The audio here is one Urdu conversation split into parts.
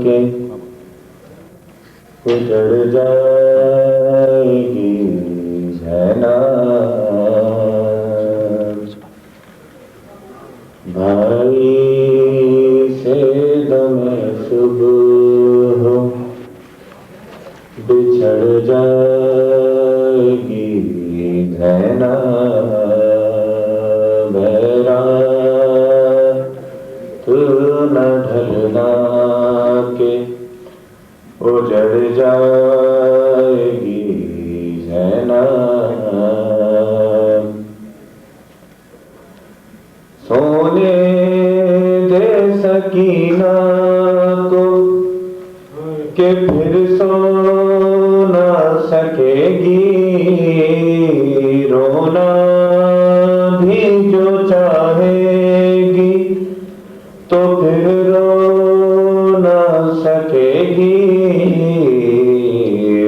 کے اجڑ جائے گی زینب، بھائی سے دم صبح بچھڑ جائے گی زینب، رات نہ ڈھلنا کہ اجڑ جائے گی زینب، سونے دے سکینہ کو کہ پھر سو نہ سکے گی، رونا بھی جو چاہے گی تو پھر رو نہ سکے گی،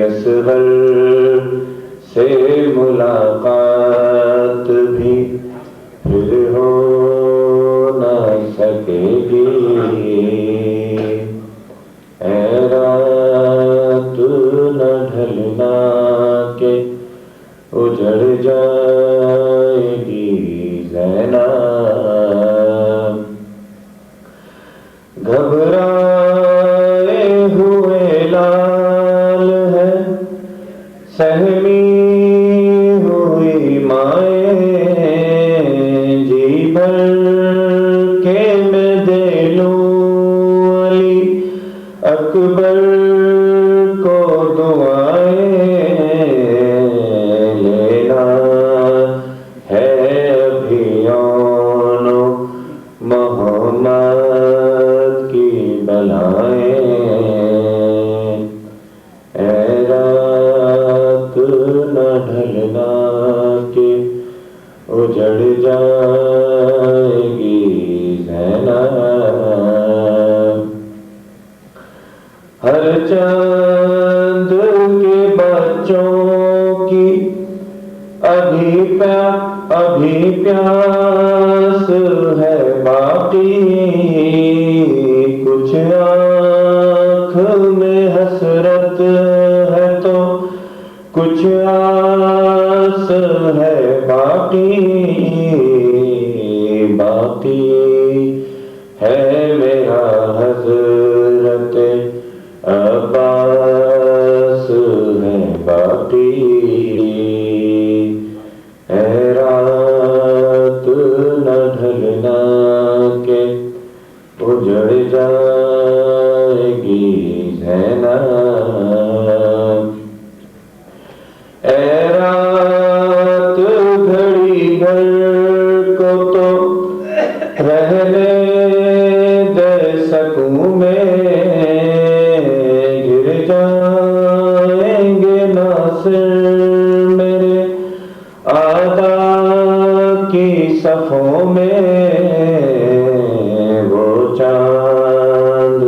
اصغر سے ملاقات بھی پھر ہو نہ سکے گی، اے رات نہ ڈھلنا کہ اجڑ جائے گی زینب، گھبرائے ہوئے لال ہے سہمی ہوئی مائیں، جی بھر کے میں دے لوں علی اکبر کو دعائیں، لینا ہے ابھی یون محمد کی بلائیں، اے رات نہ ڈھلنا کہ اجڑ جائے گی زینب، ہر چاند کے بچوں کی ابھی پیاس ہے باقی، کچھ آنکھ میں حسرت ہے تو کچھ آس ہے باقی، باقی ہے میرا حضرت عباس ہے باقی، اے رات نہ ڈھلنا کہ اجڑ جائے گی زینب، اے رات گھڑی بھر کو تو رہنے دے سکوں میں، گر جائیں گے ناصر میرے آقا کی صفوں میں، وہ چاند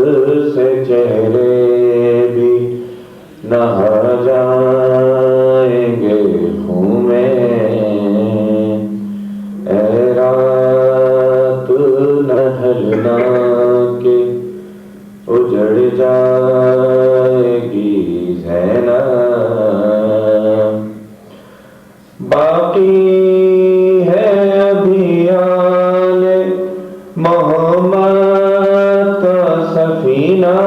سے چہرے بھی نہا جائیں گے خون میں، اے رات نہ ڈھلنا کہ اجڑ جائے گی زینب، باقی ہے ابھی آل محمد کا سفینہ،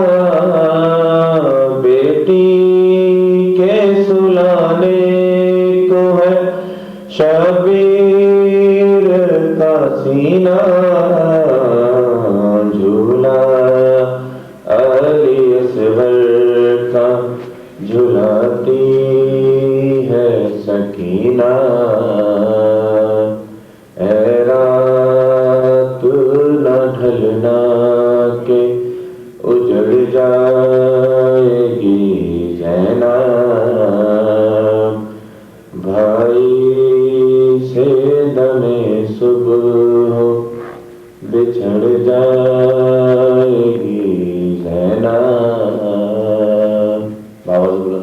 بیٹی کے سلانے کو ہے شبیر کا سینہ، جھولا علی اصغر کا جھلاتی ہے سکینہ، اے رات نہ ڈھلنا کہ اجڑ جائے گی زینب، بھائی سے دم صبح بچھڑ جائے گی زینب، بابا بولا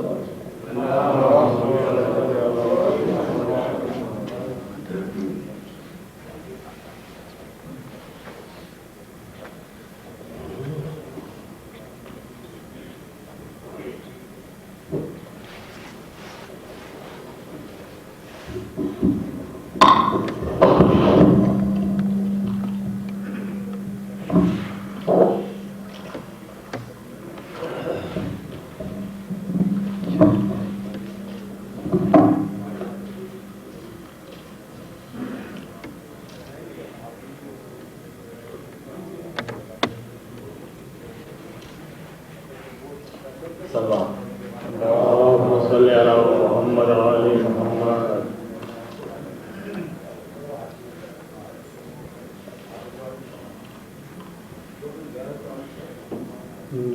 اللهم صل على محمد وعلى محمد.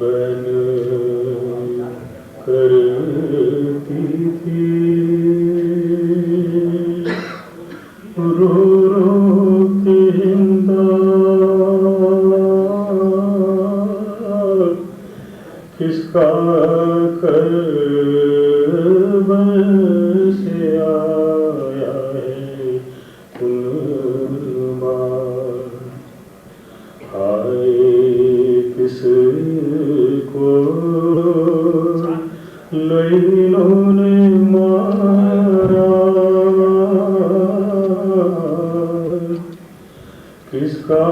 بن کرتی تھی رو رو کے ہندا، کس کا کرب سے آیا ہے کنبا، آئے کس کو لعینوں نے مارا، کس کا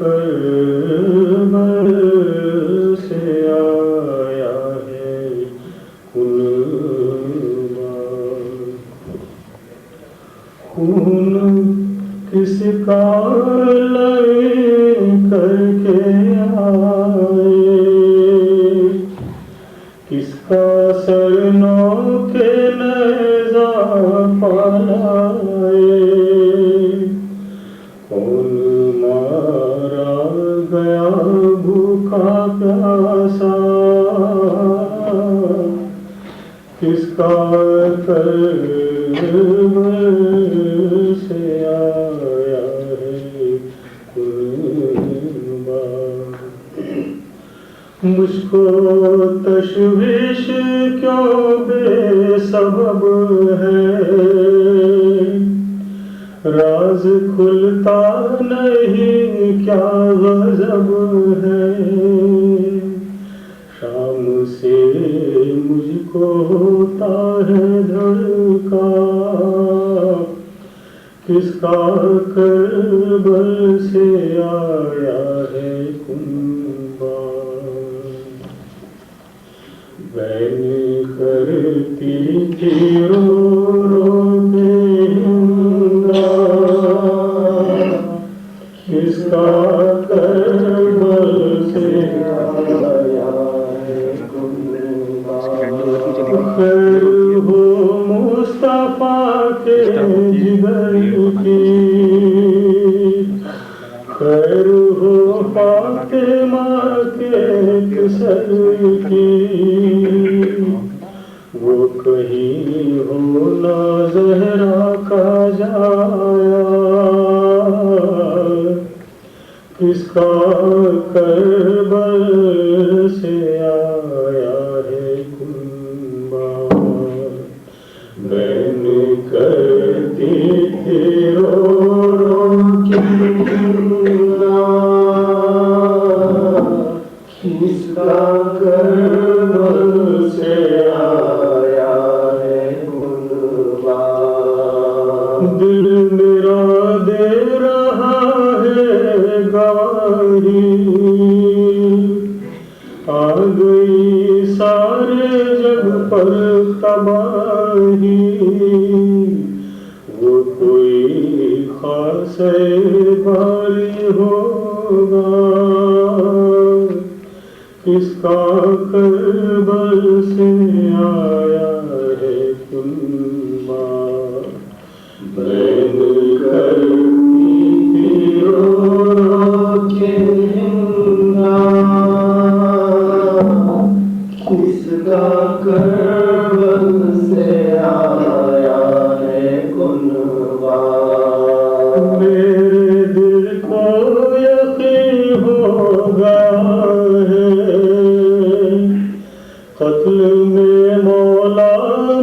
کرب سے آیا ہے کنبا، خون کس کا لے کر کے آئے، کس کا سر نو کے نیزہ پالائے، کون مارا گیا بھوکا پیاسا، کس کا کرب سے آیا ہے کنبا، مجھ کو تشویش کیوں بے سبب ہے، راز کھلتا نہیں کیا غضب ہے، شام سے مجھ کو ہوتا ہے دھڑکا، کس کا کرب سے آیا ہے کنبا، بین کرتی تھی رو رو کے ہندا، کس کا کرب سے آیا ہے کنبا، خیر ہو مصطفیٰ کے جگر کی، خیر ہو فاطمہ کے کسر کی، وہ کہیں ہو نہ زہرا کا جایا، کس کا کرب سے آیا ہے کنبا، بین کرتی تھی رو رو کے ہندا، کس کا کرب سے آیا ہے کنبا، دل میرا دے رہا ہے گواہی، آ گئی سارے جگ پر تباہی، وہ کوئی خاص باری ہوگا، کس کا کرب سے آیا ہے کنبا، بین کرتی تھی رو رو کے ہندا، کس کا کرب سے آیا ہے کنبا، میرے دل کو یقین ہو گیا ہے، قتل میں مولا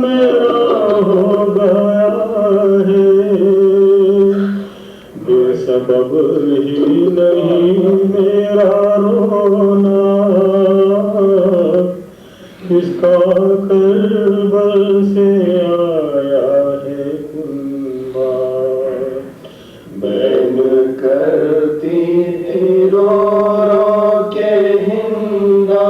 میرا ہو گیا ہے، بے سبب ہی نہیں میرا رونا، کس کا کرب سے آیا ہے کنبا، بین کرتی تھی رو رو کے ہندا،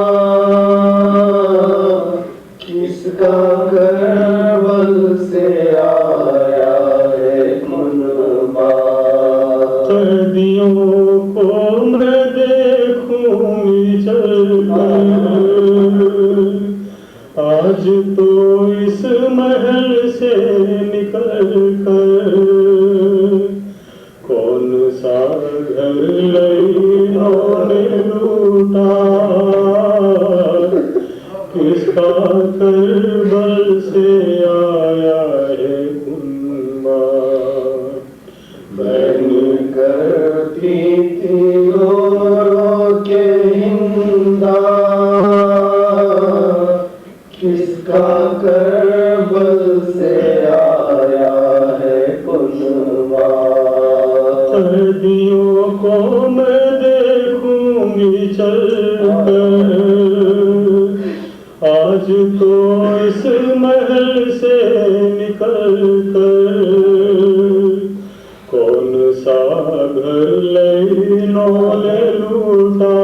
کس کا کرب سے آیا ہے کنبا، قیدیوں کو میں دیکھوں چل کر، لوٹا کس کا کربل سے آیا ہے کنبہ بین کرتی تھی رو رو کے ہندا کس کا کربل سے آیا ہے کنبہ سردیوں کو میں دیکھوں گی چل کر آج تو اس محل سے نکل کر کون سا گھر لینوں نے لوٹا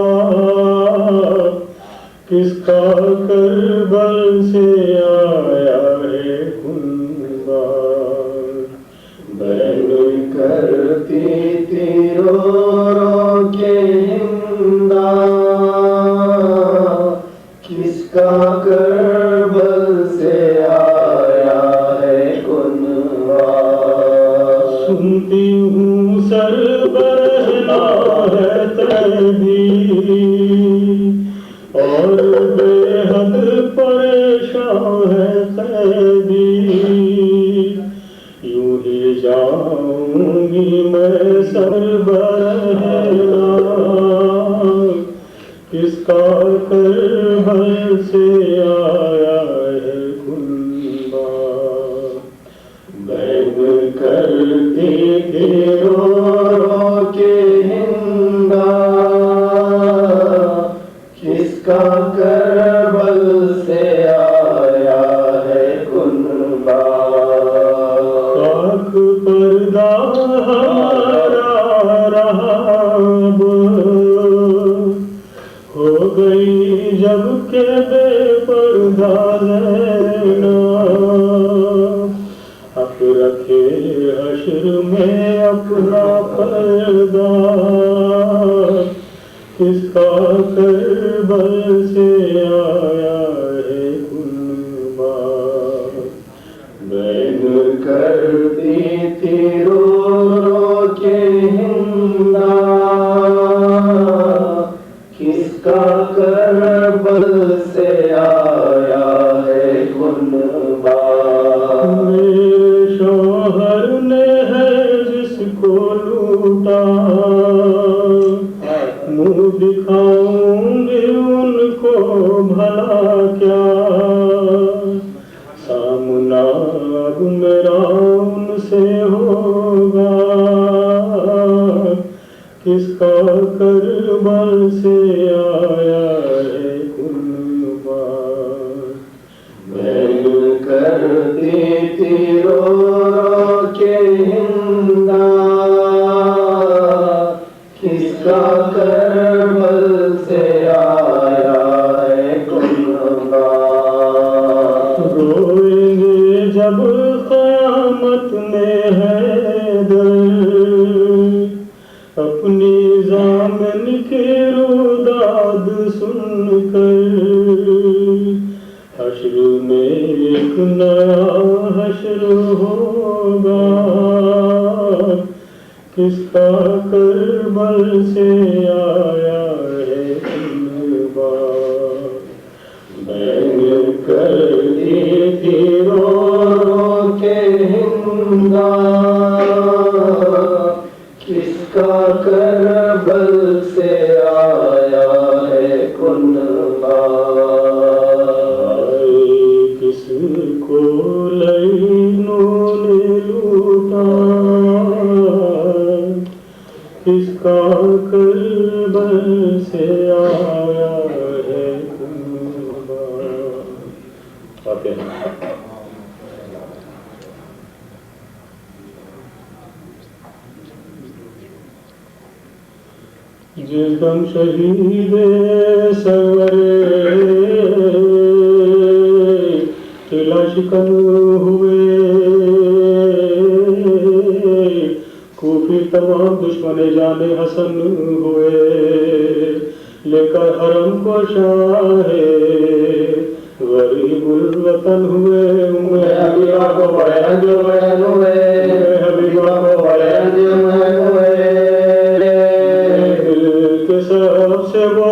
کس کا کربل سے آیا ہے کنبہ بین کرتی تھی رو رو کے ہندا کس کا کربل سے آیا ہے کنبہ سنتی ہوں سر برہنا ہے تیری اور بے حد پریشان ہے قیدی یوں ہی جاؤں گی میں سر برہنا کس کا کربل سے آیا ہے کنبہ بین کرتی تھی رو رو کے ہندا کس کا کربل سے آیا ہے کنبہ آنکھ پردہ ہمارا رہا ہو گئی جب کہ بے پردہ زینب اب رکھے حشر میں اپنا پردہ کس کا کربل سے آیا ہے کنبہ بین کرتی تھی رو رو کے ہندا کس کا کربل سے آیا ہے کنبہ میرے شوہر نے ہے جس کو لوٹا منہ دکھاؤں گی ان کو بھلا کیا سامنا اب میرا ان سے ہوگا کس کا کربل سے آیا ہے کنبہ بین کرتی تھی رو رو کے ہندا کس کا کربل سے آیا ہے کنبہ روئیں گے جب قیامت میں حیدر اپنی ضامن کی روداد سن کر حشر میں ایک نیا حشر ہوگا کس کا کربل سے آیا ہے کنبہ بین کرتی تھی رو رو کے ہندا کس کا کربل سے آیا ہے کنبہ کس کو لینوں نے لوٹا کس کا کربل سے آیا ہے کنبہ جس دم شہید سرورے قلعہ شکن ہوئے کوفی تمام دشمن جان حسن ہوئے لے کر حرم کو شاہ غریب الوطن ہوئے حبیبہ کو بڑے انجمن ہوئے حبیبہ کو بڑے انجمن ہوئے دل کے سب سے وہ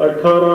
18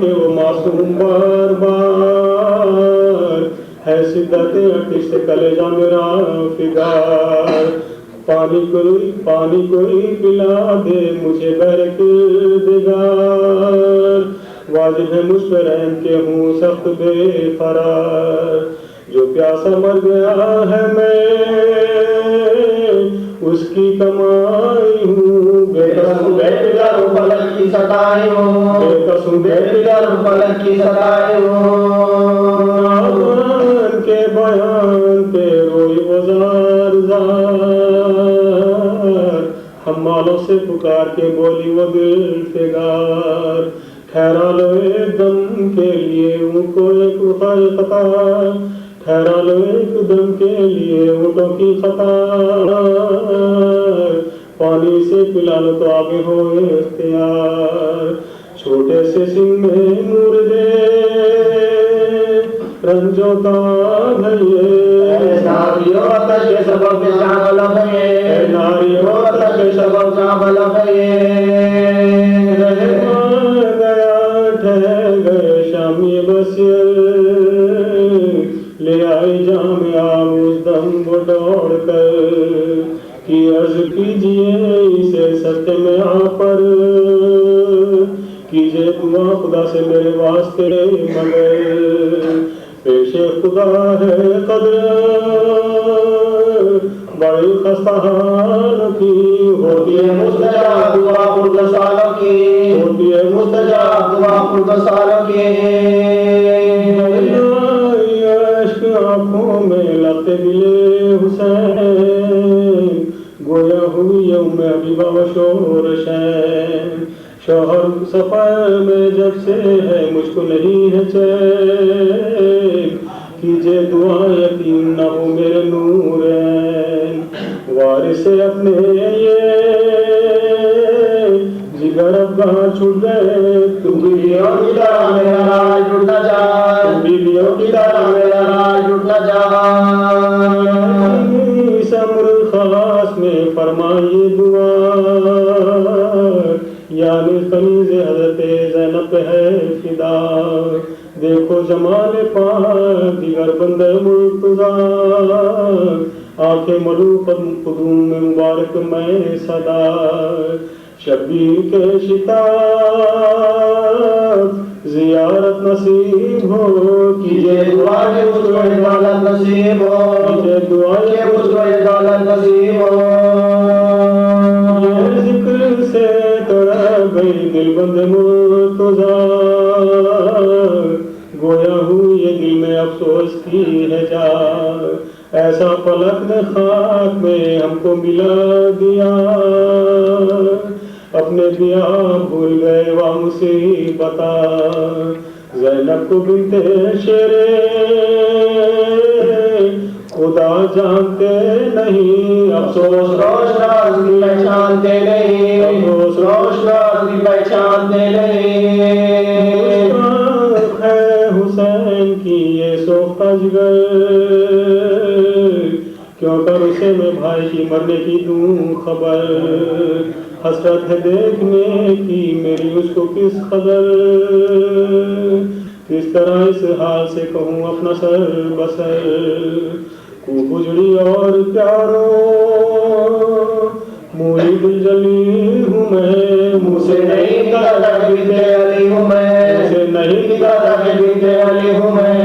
کہ وہ معصوم بار بار ہے شدت عطش سے کلیجہ میرا فگار پانی کوئی پلا دے مجھے بہرکردگار واجب ہے مجھ پر رحم کہ ہوں سخت بے قرار جو پیاسا مر گیا ہے میں اس کی کمائی ہوں بے قسم بے پدر فلک کی ستائی ہوں بے قسم بے پدر فلک کی ستائی ہوں آمان کے بیان پہ روئی وزار زار ہم مالوں سے پکار کے بولی وہ دل فگار ٹھہرا لو ایک دم کے لیے ان کو ایک قطار ٹھہرا لو ایک دم کے لیے اونٹوں کی قطار پانی سے پلا لو تو آگے ہو اختیار چھوٹے سے سنگ میں نور دے رنجو تاب ہے یہ ناریوں آتش کے سبب جام لگے ناریوں آتش کے سبب جام لگے گئے شامی بسیر لے آئی جامعہ اس دم وہ دوڑ کر کی عرض کیجئے اسے سطح میں آ پر کیجئے دعا خدا سے میرے واسطے مگر پیش خدا ہے قدر بڑی خستہ حال کی ہوتی ہے مستجاب دعا پرد سالوں کی ہوتی ہے مستجاب دعا پرد سالوں کی عشق آنکھوں میں لگتے دل حسین گویا ہوئی یوم حبیبہ و شور شین شوہر سفر میں جب سے ہے مجھ کو نہیں ہے چین کیجئے دعا یتیم نہ ہو میرے نورین وارث اپنے یہ جگر اب کہاں چھوٹ گئے تم بیویوں کی طرح میرا راج ٹوٹ نہ جائے تم بیویوں کی طرح میرا راج ٹوٹ نہ جائے سمر خاص میں فرمائیے دعا یعنی خلیز حضرت زینب ہے فدا دیکھو جمال پاک دیگر بندے مرتضی آنکھیں ملو قدوم میں مبارک میں صدا شبیر کے شتاب زیارت نصیب ہو کیجئے دعا کہ مجھ کو عدالت نصیب ہو کیجئے دعا کہ مجھ کو عدالت نصیب ہو یہ ذکر سے تڑپ گئی دل بند مرتضی گویا ہوئی یہ دل میں افسوس کی ہے جا ایسا فلک نے خاک میں ہم کو ملا دیا اپنے دیا بھول گئے وا مصیبتا زینب کو بنت شیر خدا جانتے نہیں افسوس روشناس کی پہچانتے نہیں افسوس روشناس کی پہچانتے نہیں حسین کی یہ سوختہ جگر کیوں کر اسے میں بھائی کی مرنے کی دوں خبر حسرت ہے دیکھنے کی میری اس کو کس قدر کس طرح اس حال سے کہوں اپنا سر بسر کو بجڑی اور پیارو موری دل جلی ہوں میں منہ سے نہیں نکالتا کہ بنت علی ہوں میں منہ سے نہیں نکالتا کہ بنت علی ہوں میں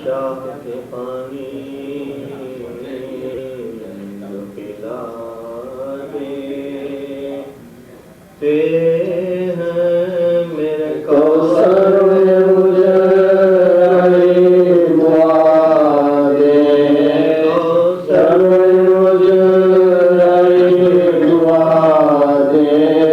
شاہ کے پانی جو پلا دیتے ہیں میرے کوثر میں مجھے دعا دے کوثر میں مجھے دعا دیتے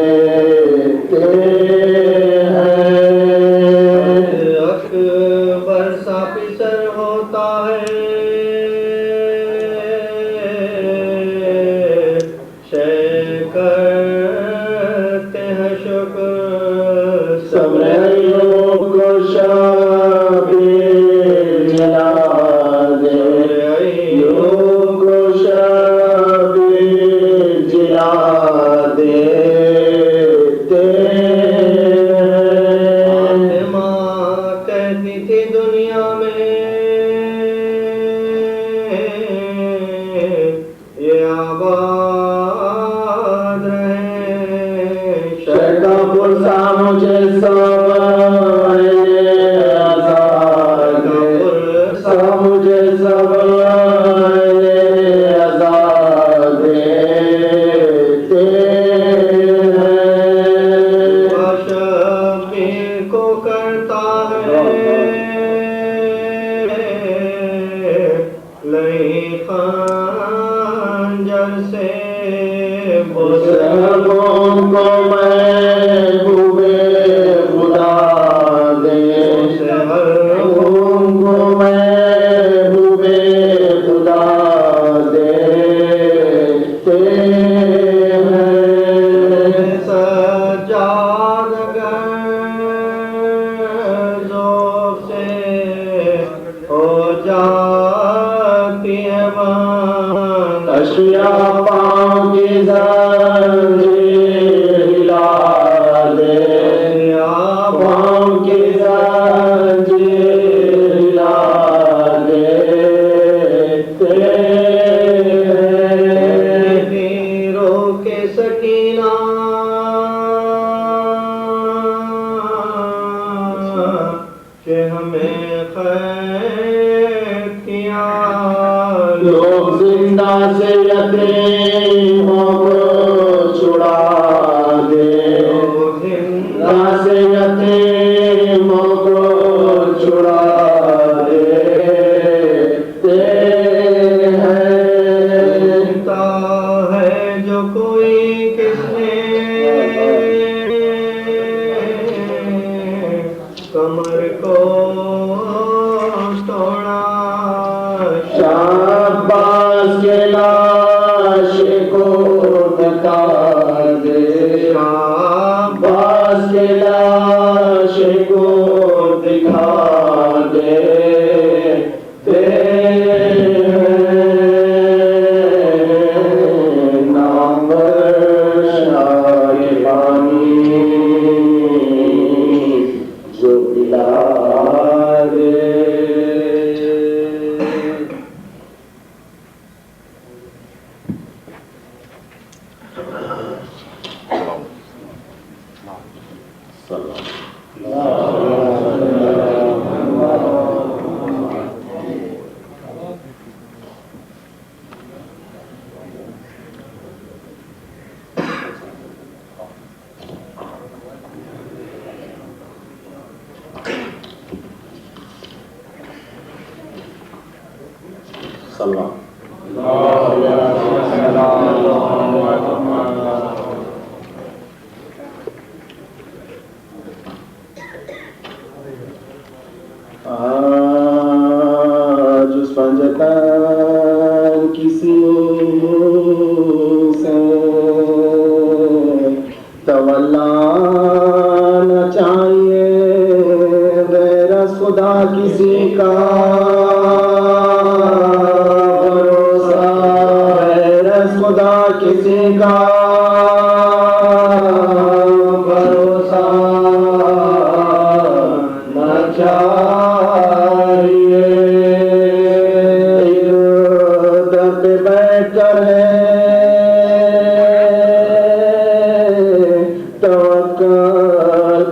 توکل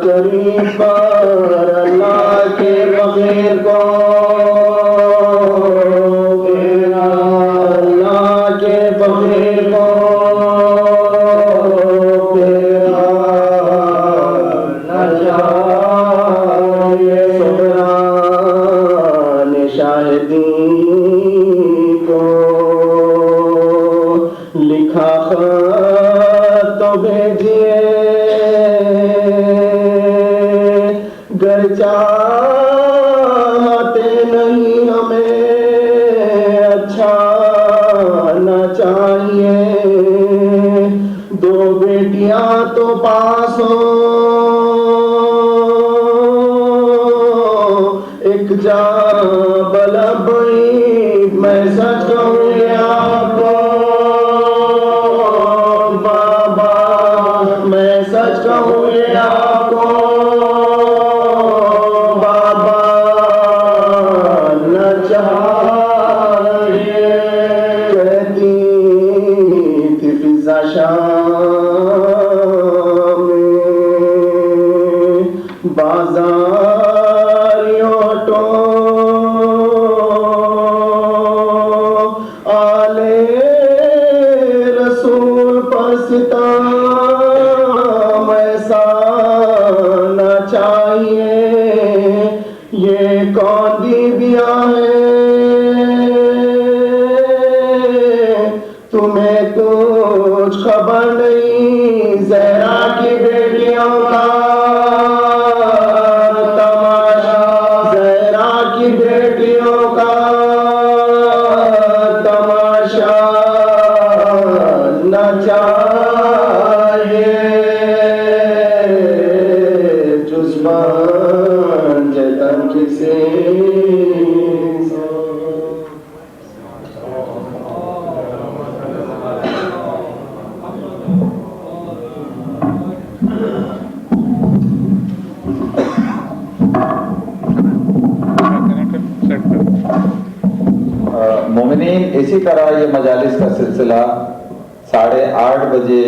کری پر اللہ کے بغیر کو اگر چاہتے نہیں ہمیں اچھا نہ چاہیے، دو بیٹیاں تو پاس ہو، ایک جان بلا بئی، میں سچ کہوں یہ آپ کو بابا، میں سچ کہوں یہ آپ کو بابا، نہ چاہیے۔ کہتی تھی فضا شام میں بازاریوں ٹو آلے رسول پستام ایسا نہ چاہیے، یہ کون بیویاں ہیں تمہیں کچھ خبر نہیں، زہرا کی بیٹیوں کا تماشا، زہرا کی بیٹیوں کا تماشا نہ چاہیے، جزبان جتن کسی مومنین، اسی طرح یہ مجالس کا سلسلہ 8:30 بجے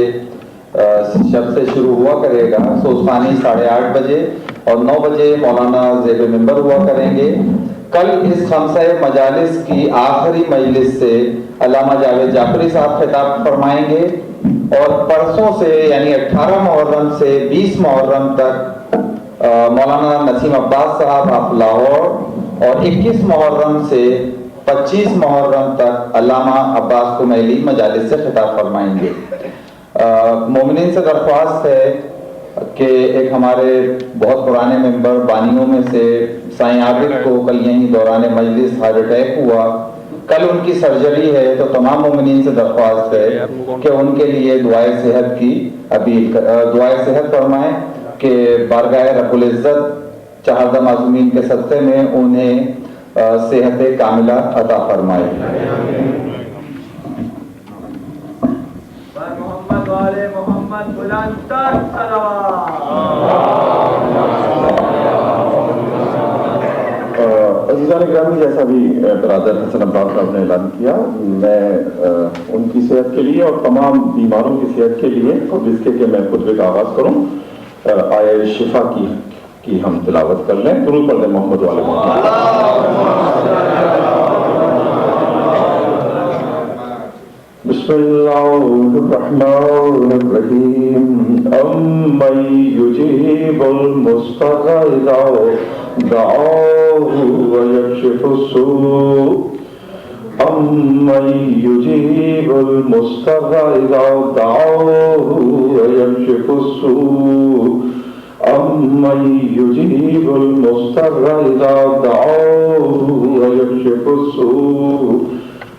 شب سے شروع ہوا کرے گا، سوزخانی 8:30 بجے، اور 9 بجے مولانا زیب منبر ہوا کریں گے۔ کل اس خمسہ مجالس کی آخری مجلس سے علامہ جاوید جعفری صاحب خطاب فرمائیں گے، اور پرسوں سے یعنی 18 محرم سے 20 محرم تک مولانا نسیم عباس صاحب آف لاہور، اور 21 محرم سے 25 محرم تک علامہ عباس کمیلی مجالس سے خطاب فرمائیں گے۔ مومنین سے درخواست ہے کہ ایک ہمارے بہت پرانے ممبر بانیوں میں سے سائیں عابد کو کل یہیں دوران مجلس ہارٹ اٹیک ہوا، کل ان کی سرجری ہے، تو تمام مومنین سے درخواست ہے کہ ان کے لیے دعائے صحت کی دعائے صحت فرمائیں کہ بارگاہ رب العزت چہاردہ معصومین کے صدقے میں انہیں صحت کاملہ عطا فرمائے۔ محمد والے محمد بلند تر عزیزان گرامی، جیسا بھی برادر حسن عباس صاحب نے اعلان کیا، میں ان کی صحت کے لیے اور تمام بیماروں کی صحت کے لیے اور جس کے کہ میں خطبے کا آغاز کروں، آیہ شفا کی ہم تلاوت کر لیں۔ درود پڑھ لیں محمد والے محمد۔ بسم اللہ الرحمن الرحیم، امن یجیب المضطر اذا دعاہ ویکشف السوء، امن یجیب المضطر اذا دعاہ ویکشف السوء، امن یجیب المضطر اذا دعاہ ویکشف السوء،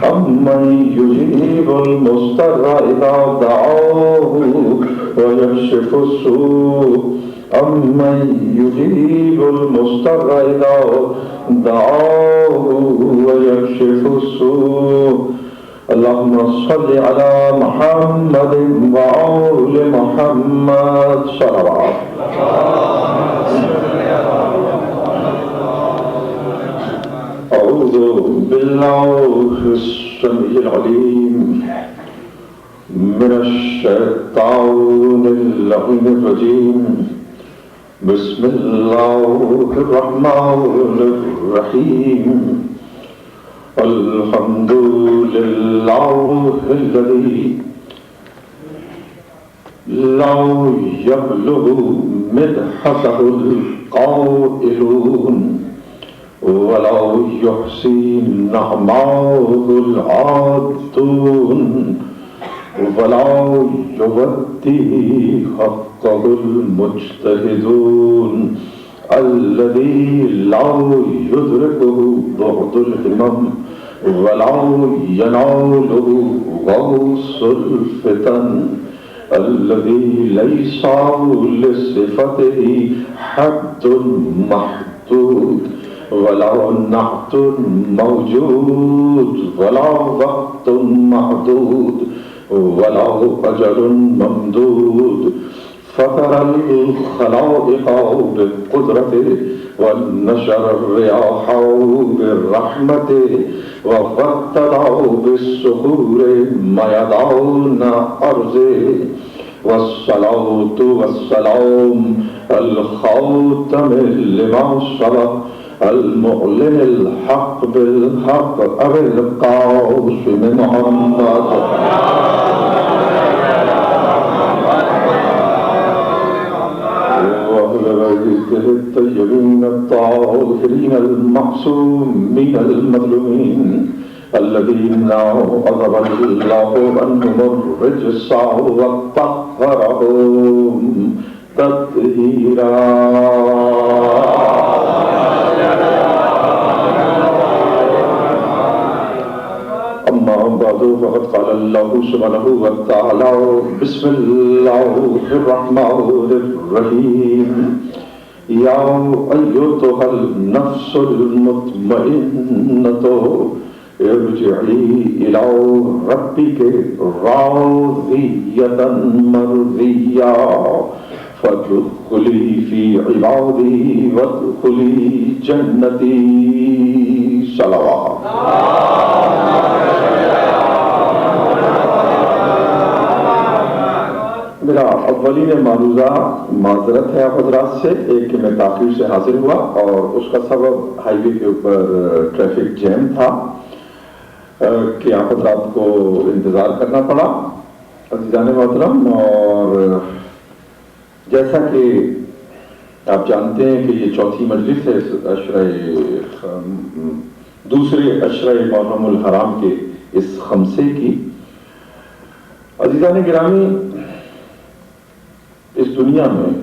امن یجیب المضطر اذا دعاہ ویکشف السوء، امن یجیب المضطر اذا دعاہ ویکشف السوء۔ اللہم صل علی محمد وآل محمد صلوات۔ أعوذ بالله السميع العليم من الشيطان اللعين الرجيم، بسم الله الرحمن الرحيم، الحمد لله الذي لا يبلغ مدحته القائلون ولا يحصي نعماه العادون ولا يودي حقه المجتهدون، الذي لا يدركه بعد الهمم ولا يناله غوص الفتن الذي ليس لصفته حد محدود ولا نعت موجود ولا وقت محدود ولا أجل ممدود فطر الخلائق بقدرته ونشر الرياح برحمته وفتح بالصخور ميدان أرضه والصلاة والسلام الخاتم لما سبق المعلن الحق بالحق أبي القاسم محمد وأهل بيته الطيبين الطاهرين المعصومين المظلومين الذين أذهب الله عنهم الرجس وطهرهم تطهيرا. أما بعد فقد قال الله سبحانه وتعالى بسم الله الرحمن الرحيم يا أيتها النفس المطمئنة ارجعي إلى ربك راضية مرضية فادخلي في عبادي وادخلي جنتي. صلوات. میرا اولین معروضہ معذرت ہے آپ حضرات سے، ایک کہ میں تاخیر سے حاضر ہوا اور اس کا سبب ہائی وے کے اوپر ٹریفک جیم تھا کہ آپ حضرات کو انتظار کرنا پڑا عزیزان محترم. اور جیسا کہ آپ جانتے ہیں کہ یہ چوتھی مجلس ہے دوسرے عشرہ محرم الحرام کے اس خمسے کی. عزیزان گرامی، اس دنیا میں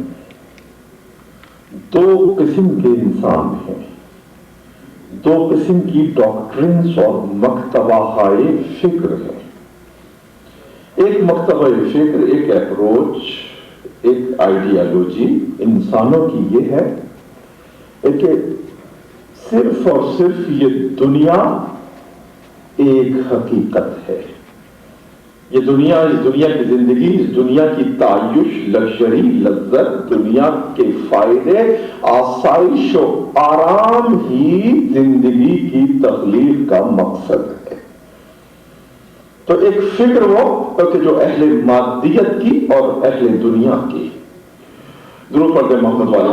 دو قسم کے انسان ہیں، دو قسم کی ڈاکٹرنز اور مکتبہ فکر ہے. ایک مکتبہ فکر، ایک اپروچ، ایک آئیڈیالوجی انسانوں کی یہ ہے کہ صرف اور صرف یہ دنیا ایک حقیقت ہے. یہ دنیا، اس دنیا کی زندگی، اس دنیا کی تعیش، لگژری، لذت، دنیا کے فائدے، آسائش و آرام ہی زندگی کی تخلیق کا مقصد ہے. تو ایک فکر وہ کہ جو اہل مادیت کی اور اہل دنیا کی. درود پڑھتے محمد والے.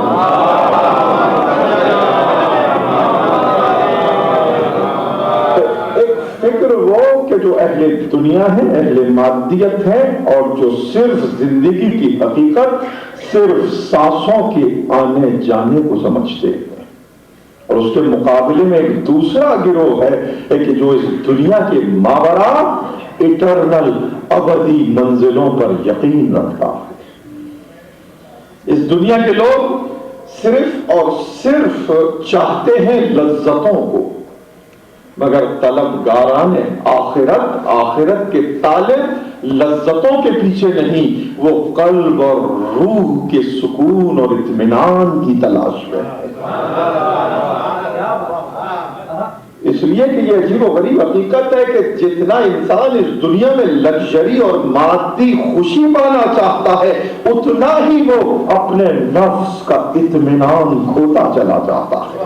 فکر وہ کہ جو اہل دنیا ہے، اہل مادیت ہے اور جو صرف زندگی کی حقیقت صرف سانسوں کے آنے جانے کو سمجھتے ہیں. اور اس کے مقابلے میں ایک دوسرا گروہ ہے کہ جو اس دنیا کے ماوراء اٹرنل ابدی منزلوں پر یقین رکھتا ہے. اس دنیا کے لوگ صرف اور صرف چاہتے ہیں لذتوں کو، مگر طلبگاران آخرت کے طالب لذتوں کے پیچھے نہیں، وہ قلب اور روح کے سکون اور اطمینان کی تلاش میں ہے. اس لیے کہ یہ عجیب و غریب حقیقت ہے کہ جتنا انسان اس دنیا میں لگژری اور مادی خوشی پانا چاہتا ہے، اتنا ہی وہ اپنے نفس کا اطمینان کھوتا چلا جاتا ہے،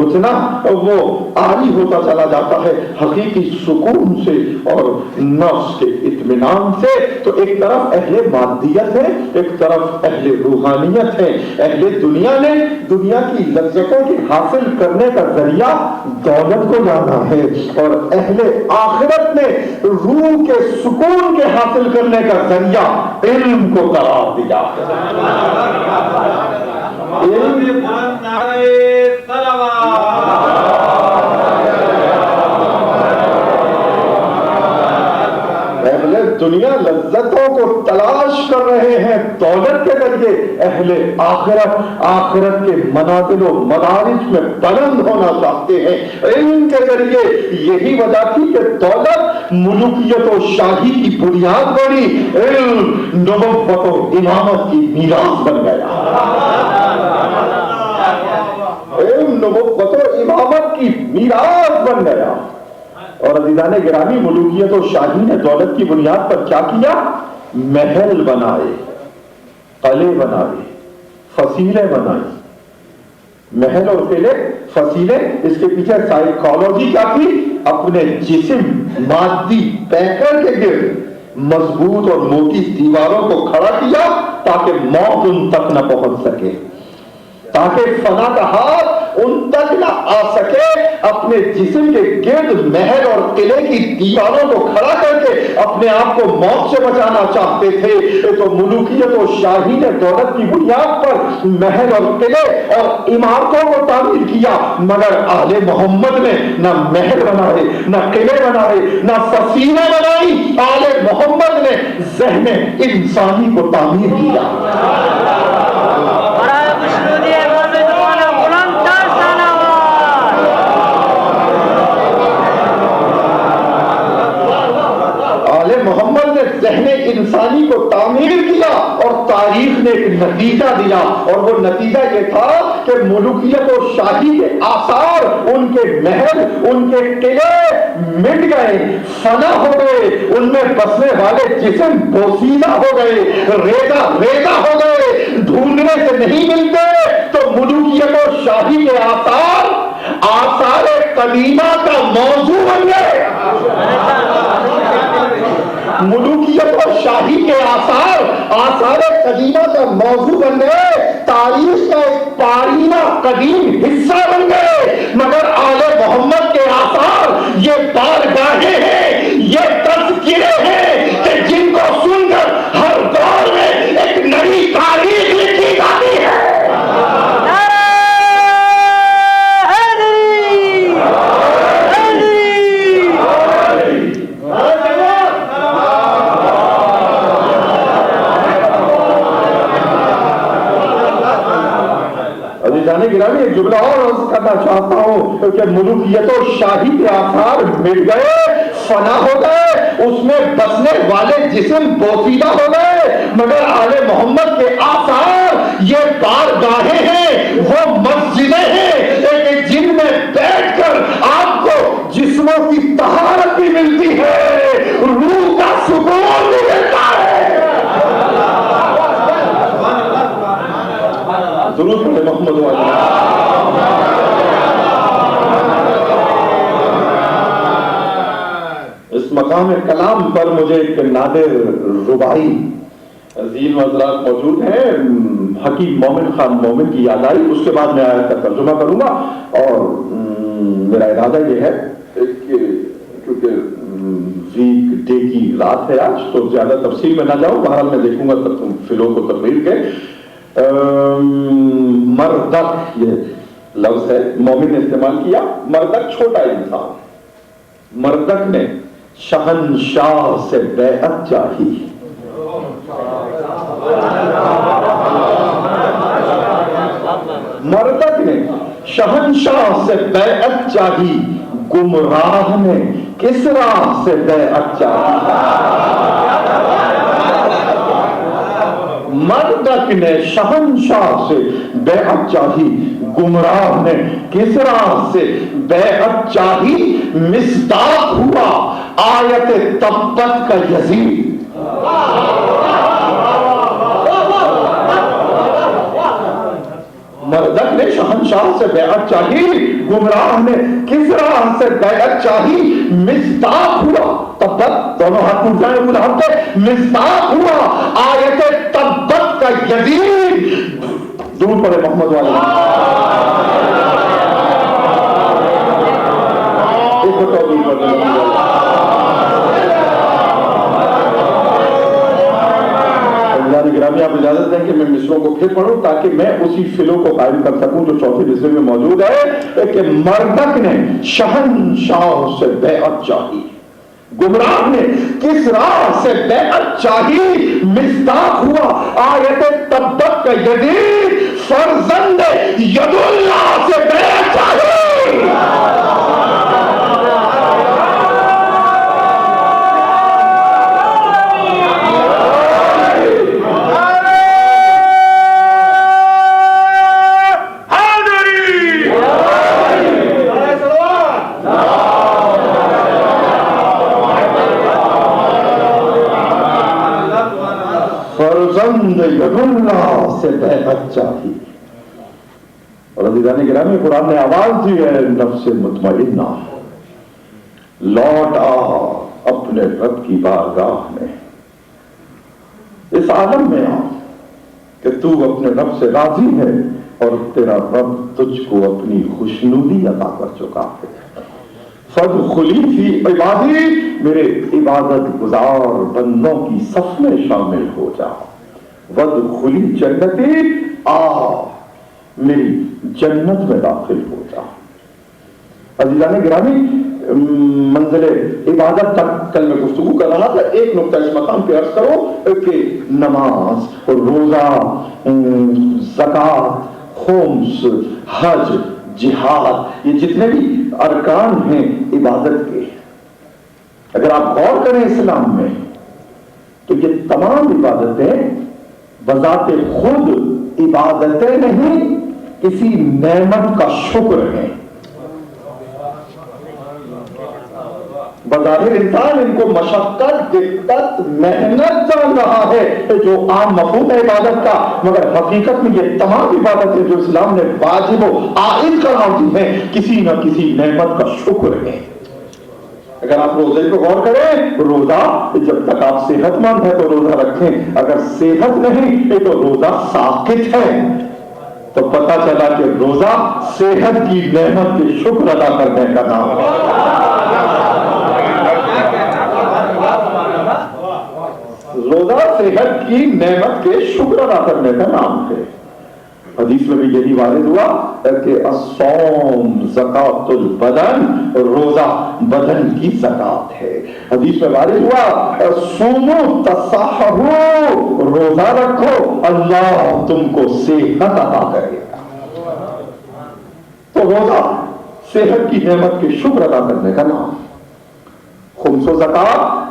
اتنا وہ عاری ہوتا چلا جاتا ہے حقیقی سکون سے اور نفس کے اطمینان سے. تو ایک طرف اہل مادیت ہے، ایک طرف اہل روحانیت ہے. اہل دنیا نے دنیا کی لذتوں کے حاصل کرنے کا ذریعہ دولت کو جانا ہے، اور اہل آخرت نے روح کے سکون کے حاصل کرنے کا ذریعہ علم کو قرار دیا ہے. دنیا لذتوں کو تلاش کر رہے ہیں دولت کے ذریعے، اہل آخرت کے منازل و مدارج میں بلند ہونا چاہتے ہیں علم کے ذریعے۔ یہی وجہ تھی کہ دولت ملوکیت و شاہی کی بنیاد بنی، علم نبوت و امامت کی میراث بن گیا۔ علم نبوت و امامت کی میراث بن گیا۔ اور عزیزان گرامی، ملوکیت و شاہی نے دولت کی بنیاد پر کیا کیا؟ محل بنائے، قلعے بنائے، فصیلیں بنائی۔ محل اور قلعے، فصیلیں، اس کے پیچھے سائیکالوجی کیا تھی؟ اپنے جسم مادی پیکر کے گرد مضبوط اور موٹی دیواروں کو کھڑا کیا تاکہ موت ان تک نہ پہنچ سکے، تاکہ فنا کا ہاتھ ان تک نہ آ سکے۔ اپنے جسم کے گرد محل اور قلعے کی دیواروں کو کھڑا کر کے اپنے آپ کو موت سے بچانا چاہتے تھے۔ تو ملوکیت و شاہی نے دولت کی بنیاد پر محل اور قلعے اور عمارتوں کو تعمیر کیا، مگر آل محمد نے نہ محل بنائے، نہ قلعے بنائے، نہ فصیلیں بنائی۔ آل محمد نے ذہن انسانی کو تعمیر کیا۔ محمد نے ذہن انسانی کو تعمیر کیا اور تاریخ نے ایک نتیجہ دیا، اور وہ نتیجہ یہ تھا کہ ملوکیت و شاہی کے آثار، ان کے محل، ان کے قلعے مٹ گئے، فنا ہو گئے، ان میں بسنے والے جسم بوسیدہ ہو گئے، ریزہ ہو گئے، ڈھونڈنے سے نہیں ملتے۔ تو ملوکیت و شاہی کے آثار قدیمہ کا موضوع بن گئے۔ ملوکیت و شاہی کے آثار قدیمہ کا موضوع بن گئے، تاریخ کا ایک پارینہ قدیم حصہ بن گئے۔ مگر آل محمد کے آثار یہ بارگاہیں ہیں، یہ تذکرے ہیں کہ جن کو سن کر ہر دور میں ایک نئی تاریخ لکھی جاتی ہے۔ گرامی، ایک جملہ اور عرض کرنا چاہتا ہوں کہ ملوکیت و شاہی کے آثار مٹ گئے، فنا ہو گئے، اس میں بسنے والے جسم بوسیدہ ہو گئے، مگر آل محمد کے آثار یہ بارگاہیں ہیں، وہ مسجدیں ہیں جن میں بیٹھ کر آپ کو جسموں کی طہارت بھی ملتی ہے، روح کا سکون بھی ملتا ہے۔ درود پڑھیں محمد والی۔ اس مقام کلام پر مجھے ایک نادر ربائی عظیم حضرات موجود ہیں، حکیم مومن خان مومن کی یاد آئی، اس کے بعد میں آیت کا ترجمہ کروں گا۔ اور میرا ارادہ یہ ہے کہ کیونکہ ویک ڈے کی رات ہے آج، تو زیادہ تفصیل میں نہ جاؤں، بہرحال میں دیکھوں گا تب تم فلو کو تقریر کے۔ مردک یہ لفظ ہے مومن نے استعمال کیا، مردک چھوٹا انسان۔ مردک نے شہنشاہ سے بیعت چاہی، مردک نے شہنشاہ سے بیعت چاہی، گمراہ نے کسرا سے بیعت چاہی۔ مردک نے شہنشاہ سے بیعت چاہی، گمراہ نے کسرا سے بیعت چاہی، مصداق ہوا آیت تبت کا یزید۔ مردک نے شہنشاہ سے بیعت چاہی، گمراہ نے کسرا سے بیعت چاہی، مصداق ہوا تبت، دونوں ہاتھ اٹھ جائیں اوپر ہاتھ، مصداق ہوا آیت تبت کا یزید۔ دور پڑے محمد والی۔ گرامی آپ اجازت دیں کہ میں مصروں کو پھر پڑھوں تاکہ میں اسی فلو کو قائم کر سکوں جو چوتھے مصرے میں موجود ہے کہ مردک نے شہنشاہ سے بیعت چاہی، گمراہ نے کس راہ سے بیعت چاہی؟ مصداق ہوا آیت تبت کا یزید فرزند ید اللہ سے بیعت چاہی۔ فرزند ید اللہ سے بیعت چاہی۔ اور عزیزان گرامی، قرآن نے آواز دی ہے نفس مطمئنہ لوٹ آ اپنے رب کی بارگاہ میں، اس عالم میں آ کہ تو اپنے رب سے راضی ہے اور تیرا رب تجھ کو اپنی خوشنودی عطا کر چکا ہے۔ فادخلی فی عبادی، میرے عبادت گزار بندوں کی صف میں شامل ہو جا۔ وادخلی جنتی، آ میری جنت میں داخل ہو جا۔ عزیزان گرامی، منزل عبادت تک کل میں گفتگو کر رہا تھا، ایک نقطہ اس مقام پہ عرض کرو کہ نماز، روزہ، زکوٰۃ، خمس، حج، جہاد، یہ جتنے بھی ارکان ہیں عبادت کے، اگر آپ غور کریں اسلام میں تو یہ تمام عبادتیں بذات خود عبادتیں نہیں، کسی نعمت کا شکر ہے۔ بظاہر انسان ان کو مشقت، دقت، محنت جان رہا ہے جو عام مفہوم ہے عبادت کا، مگر حقیقت میں یہ تمام عبادتیں جو اسلام نے واجب و عائد قرار دی ہیں کسی نہ کسی نعمت کا شکر ہے۔ اگر آپ روزے کو غور کریں، روزہ جب تک آپ صحت مند ہے تو روزہ رکھیں، اگر صحت نہیں تو روزہ ساقط ہے، تو پتہ چلا کہ روزہ صحت کی نعمت کے شکر ادا کرنے کا نام ہے۔ روزہ صحت کی نعمت کے شکر ادا کرنے کا نام ہے۔ حدیث میں بھی یہی وارد ہوا کہ الصوم زکوۃ البدن، روزہ بدن کی زکات ہے۔ حدیث میں وارد ہوا صوموا تصحروا، روزہ رکھو اللہ تم کو صحت عطا کرے گا۔ تو روزہ صحت کی نعمت کے شکر ادا کرنے کا نام۔ خمس و زکات،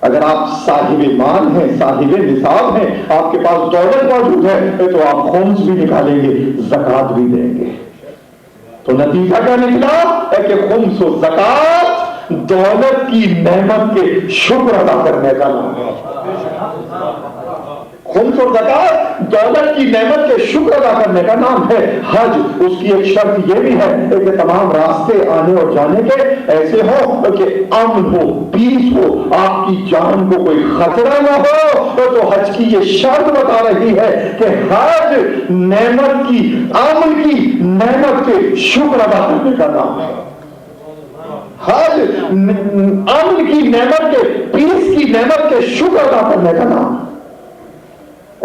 اگر آپ صاحب مال ہیں، صاحب نصاب ہیں، آپ کے پاس دولت موجود ہے تو آپ خمس بھی نکالیں گے، زکات بھی دیں گے، تو نتیجہ کیا نکلا کہ خمس و زکات دولت کی نعمت کے شکر ادا کرنے کا نام ہے۔ خمس و زکات دولت کی نعمت کے شکر ادا کرنے کا نام ہے۔ حج، اس کی ایک شرط یہ بھی ہے کہ تمام راستے آنے اور جانے کے ایسے ہو کہ امن ہو، پیس ہو، آپ کی جان کو کوئی خطرہ نہ ہو، تو حج کی یہ شرط بتا رہی ہے کہ حج نعمت کی، امن کی نعمت کے شکر ادا کرنے کا نام ہے۔ حج امن کی نعمت کے، پیس کی نعمت کے شکر ادا کرنے کا نام۔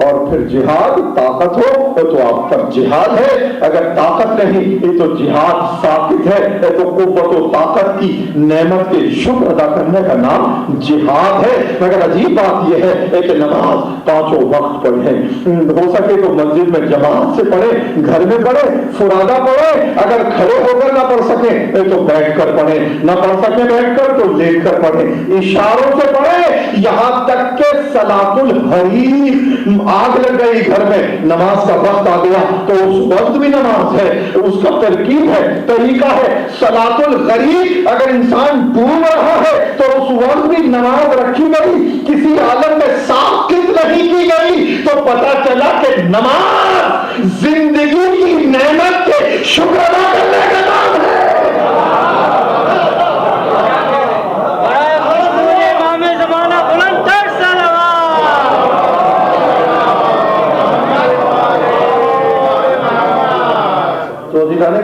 اور پھر جہاد، طاقت ہو تو آپ تک جہاد ہے، اگر طاقت نہیں تو جہاد ساقط ہے، تو قوت و طاقت کی نعمت کے شکر ادا کرنے کا نام جہاد ہے۔ مگر عجیب بات یہ ہے کہ نماز پانچوں وقت پڑھیں، ہو سکے تو مسجد میں جماعت سے پڑھیں، گھر میں پڑھیں، فرادہ پڑھیں، اگر کھڑے ہو کر نہ پڑھ سکیں تو بیٹھ کر پڑھیں، نہ پڑھ سکیں بیٹھ کر تو لیٹ کر پڑھیں، اشاروں سے پڑھیں، یہاں تک کہ صلاۃ الحریف، آگ لگ گئی گھر میں، نماز کا وقت آ گیا تو اس وقت بھی نماز ہے، اس کا ترکیب ہے، طریقہ ہے۔ صلاۃ الغریب، اگر انسان ڈوب رہا ہے تو اس وقت بھی نماز رکھی گئی، کسی عالم میں ساقط نہیں کی گئی، تو پتہ چلا کہ نماز زندگی کی نعمت کے شکر ادا کرنے کا نام ہے۔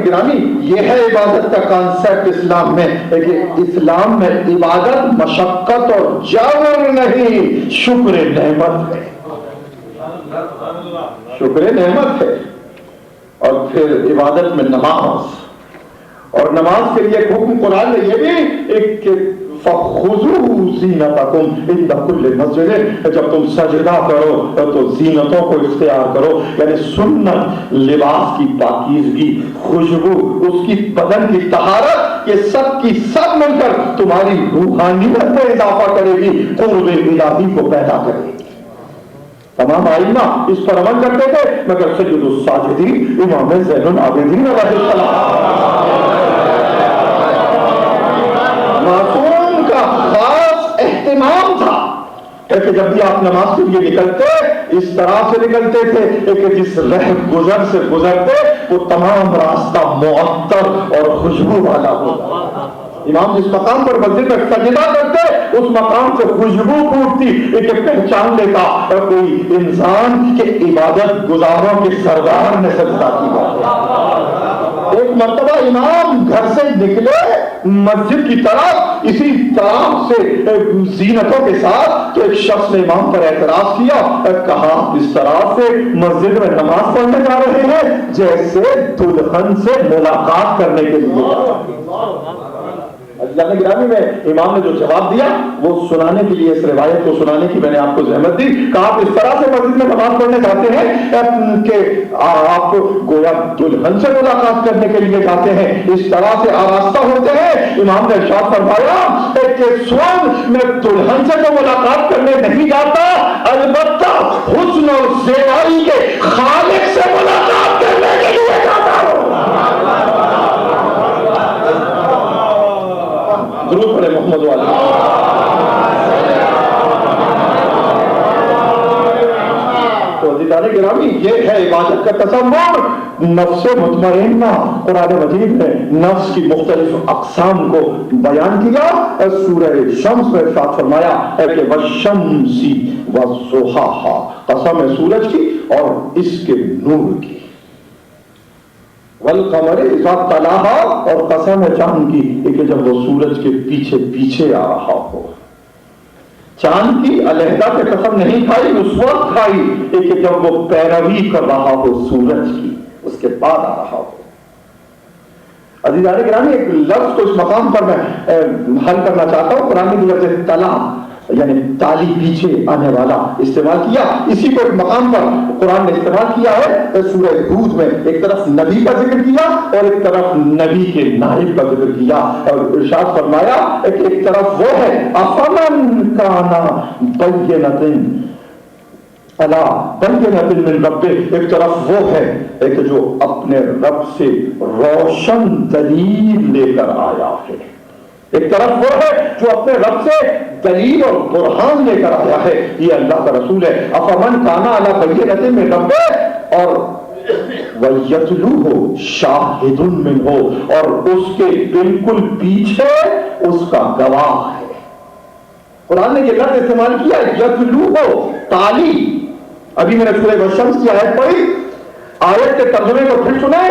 گرامی، یہ ہے عبادت کا کانسیپٹ اسلام میں، کہ اسلام میں عبادت مشقت اور جبر نہیں، شکر نعمت ہے، شکر نعمت ہے۔ اور پھر عبادت میں نماز، اور نماز کے لیے حکم قرآن نے یہ بھی ایک فخذوا زینتکم عند کل مسجد، جب تم سجدہ کرو تو زینتوں کو اختیار کرو، یعنی سنت، لباس کی پاکیزگی، خوشبو، اس کی بدن کی طہارت، یہ سب کی سب مل کر تمہاری روحانیت میں اضافہ کرے گی، قرب الہی کو پیدا کرے گی۔ تمام آئمہ اس پر عمل کرتے تھے، مگر سید الساجدین امام زین العابدین علیہ السلام، معصوم کا خاص اہتمام تھا کہ جب بھی آپ نماز کے لیے نکلتے اس طرح سے نکلتے تھے کہ جس رہ گزر سے گزرتے وہ تمام راستہ معطر اور خوشبو والا ہوتا۔ امام جس مقام پر مسجد میں سجدہ کرتے اس مقام سے خوشبو پھوٹتی کہ پہچان لیتا کوئی انسان کے عبادت گزاروں کے سردار نے سجدہ کیا۔ ایک مرتبہ امام گھر سے نکلے مسجد کی طرف اسی طرح سے زینتوں کے ساتھ، تو ایک شخص نے امام پر اعتراض کیا، کہا اس طرح سے مسجد میں نماز پڑھنے جا رہے ہیں جیسے دلہن سے ملاقات کرنے کے لیے۔ اللہ گرامی میں امام نے جو جواب دیا وہ سنانے کے لیے، اس روایت کو سنانے کی میں نے آپ کو زحمت دی، کہا آپ اس طرح سے مسجد میں نماز پڑھنے جاتے ہیں کہ آپ گویا دلہن سے ملاقات کرنے کے لیے جاتے ہیں، اس طرح سے آراستہ ہوتے ہیں۔ امام نے ارشاد فرمایا کہ سن، میں دلہن سے تو ملاقات کرنے نہیں جاتا، البتہ حسن اور زیبائی کے خالق سے ملاقات کرنے کے لیے جاتا ہوں۔ ضرور پڑھے محمد والا۔ تو عزیزان گرامی یہ ہے عبادت کا تصور۔ نفس مطمئنہ، قرآن مجید نے نفس کی مختلف اقسام کو بیان کیا۔ سورہ شمس میں ارشاد فرمایا کہ والشمس والضحاہا، قسم ہے سورج کی اور اس کے نور کی، والقمر اذا تلاہا، اور قسم ہے چاند کی کہ جب وہ سورج کے پیچھے پیچھے آ رہا ہو۔ چاند کی علیحدہ سے قسم نہیں کھائی، اس وقت کھائی کہ جب وہ پیروی کر رہا ہو سورج کی، اس کے بعد آ رہا ہو۔ عزیزان گرامی ایک لفظ کو اس مقام پر میں حل کرنا چاہتا ہوں۔ قرآن کی لفظ تلا یعنی تالی پیچھے آنے والا استعمال کیا، اسی کو ایک مقام پر قرآن نے استعمال کیا ہے سورہ ہود میں، ایک طرف نبی کا ذکر کیا اور ایک طرف نبی کے نائب کا ذکر کیا، اور ارشاد فرمایا کہ ایک طرف وہ ہے افمن کانا بینۃ علی بینۃ من ربہ، ایک طرف وہ ہے کہ جو اپنے رب سے روشن دلیل لے کر آیا ہے، ایک طرف وہ ہے جو اپنے رب سے دلیل اور برہان لے کر آیا ہے، یہ اللہ کا رسول ہے۔ افمن کانا علی بینۃ من ربہ، اور وَيَتْلُوهُ شَاهِدٌ مِّنْهُ، اور اس کے بالکل پیچھے اس کا گواہ ہے۔ قرآن نے یہ لفظ استعمال کیا یتلوہ، تالی۔ ابھی میں نے سورہ والشمس کی آیت پڑھی، آیت کے ترجمے کو پھر سنیں۔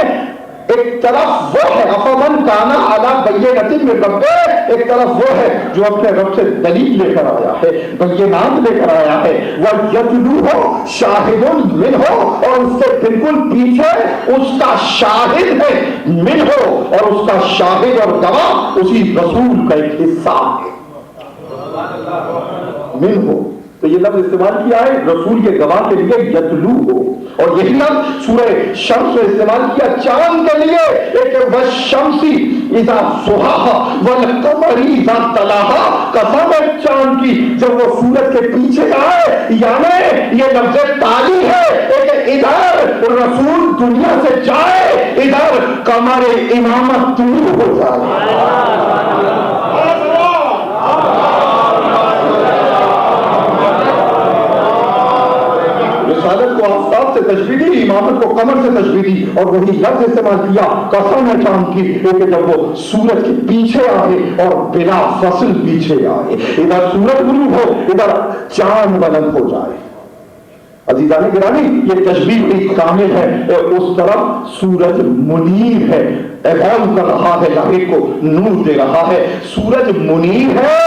ایک طرف وہ ہے افمن کانا علی بینۃ من ربہ، ایک طرف وہ ہے جو اپنے رب سے دلیل لے کر آیا ہے، بینات لے کر آیا ہے، وَيَتْلُوهُ شَاهِدٌ مِّنْهُ، اور اس سے بالکل پیچھے اس کا شاہد ہے، منہ، اور اس کا شاہد اور گواہ اسی رسول کا ایک حصہ ہے، منہ۔ تو یہ لفظ استعمال کیا ہے رسول کے گواہ کے لیے یتلو ہو، اور یہی لفظ سورہ شمس میں استعمال کیا چاند کے لیے، ایک والشمسی اذا ضحاہا والقمر اذا تلاہا، قسم ہے چاند کی جب وہ سورج کے پیچھے آئے، یعنی یہ لفظ تالی ہے کہ ادھر رسول دنیا سے جائے، ادھر قمر امامت طلوع ہو جائے۔ رسالت کو آفتاب سے تشبیہ دی، امامت کو قمر سے تشبیہ دی، اور وہی لفظ استعمال کیا قسم ہے چاند کی کہ جب وہ سورج کے پیچھے آئے اور بلا فصل پیچھے آئے، ادھر سورج غروب ہو ادھر چاند بلند ہو جائے۔ عزیزان گرامی یہ تشبیہ بڑی کامل ہے، اس طرف سورج منیر ہے، اعلان کر رہا ہے لاہق کو، نور دے رہا ہے، سورج منیر ہے،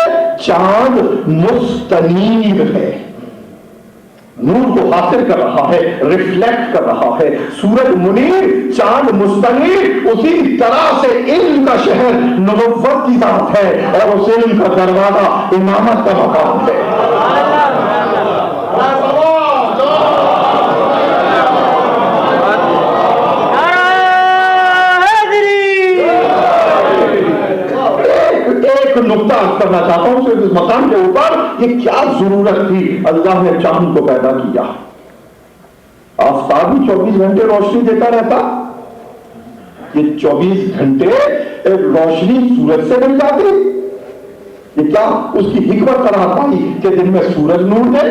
چاند مستنیر ہے۔ نور کو حاصل کر رہا ہے، ریفلیکٹ کر رہا ہے. سورج منیر، چاند مستنیر، اسی طرح سے علم کا شہر نبوت کی ذات ہے، اور اس علم کا دروازہ امامت کا مقام ہے. ایک نقطہ کرنا چاہتا ہوں صرف اس مقام کے اوپر، یہ کیا ضرورت تھی اللہ نے چاند کو پیدا کیا؟ آفتاب بھی 24 گھنٹے روشنی دیتا رہتا، یہ 24 گھنٹے روشنی سورج سے مل جاتی. یہ کیا اس کی حکمت قرار پائی کہ دن میں سورج نور دے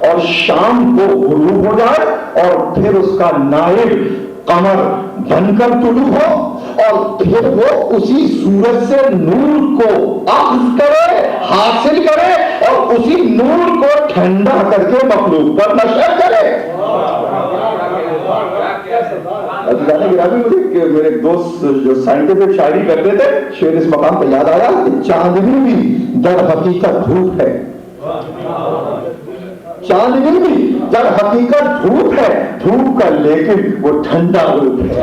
اور شام کو غروب ہو جائے، اور پھر اس کا نائب قمر بن کر طلوع ہو، اور پھر وہ اسی سورج سے نور کو اخذ کرے، حاصل کرے، اور اسی نور کو ٹھنڈا کر کے مخلوق پر نشر کرے. میرے ایک دوست جو سائنٹیفک شاعری کرتے تھے، شعر اس مقام پہ یاد آیا کہ چاندنی بھی در حقیقت دھوپ ہے. چاندنی بھی در حقیقت دھوپ ہے، دھوپ کا لیکن وہ ٹھنڈا روپ ہے.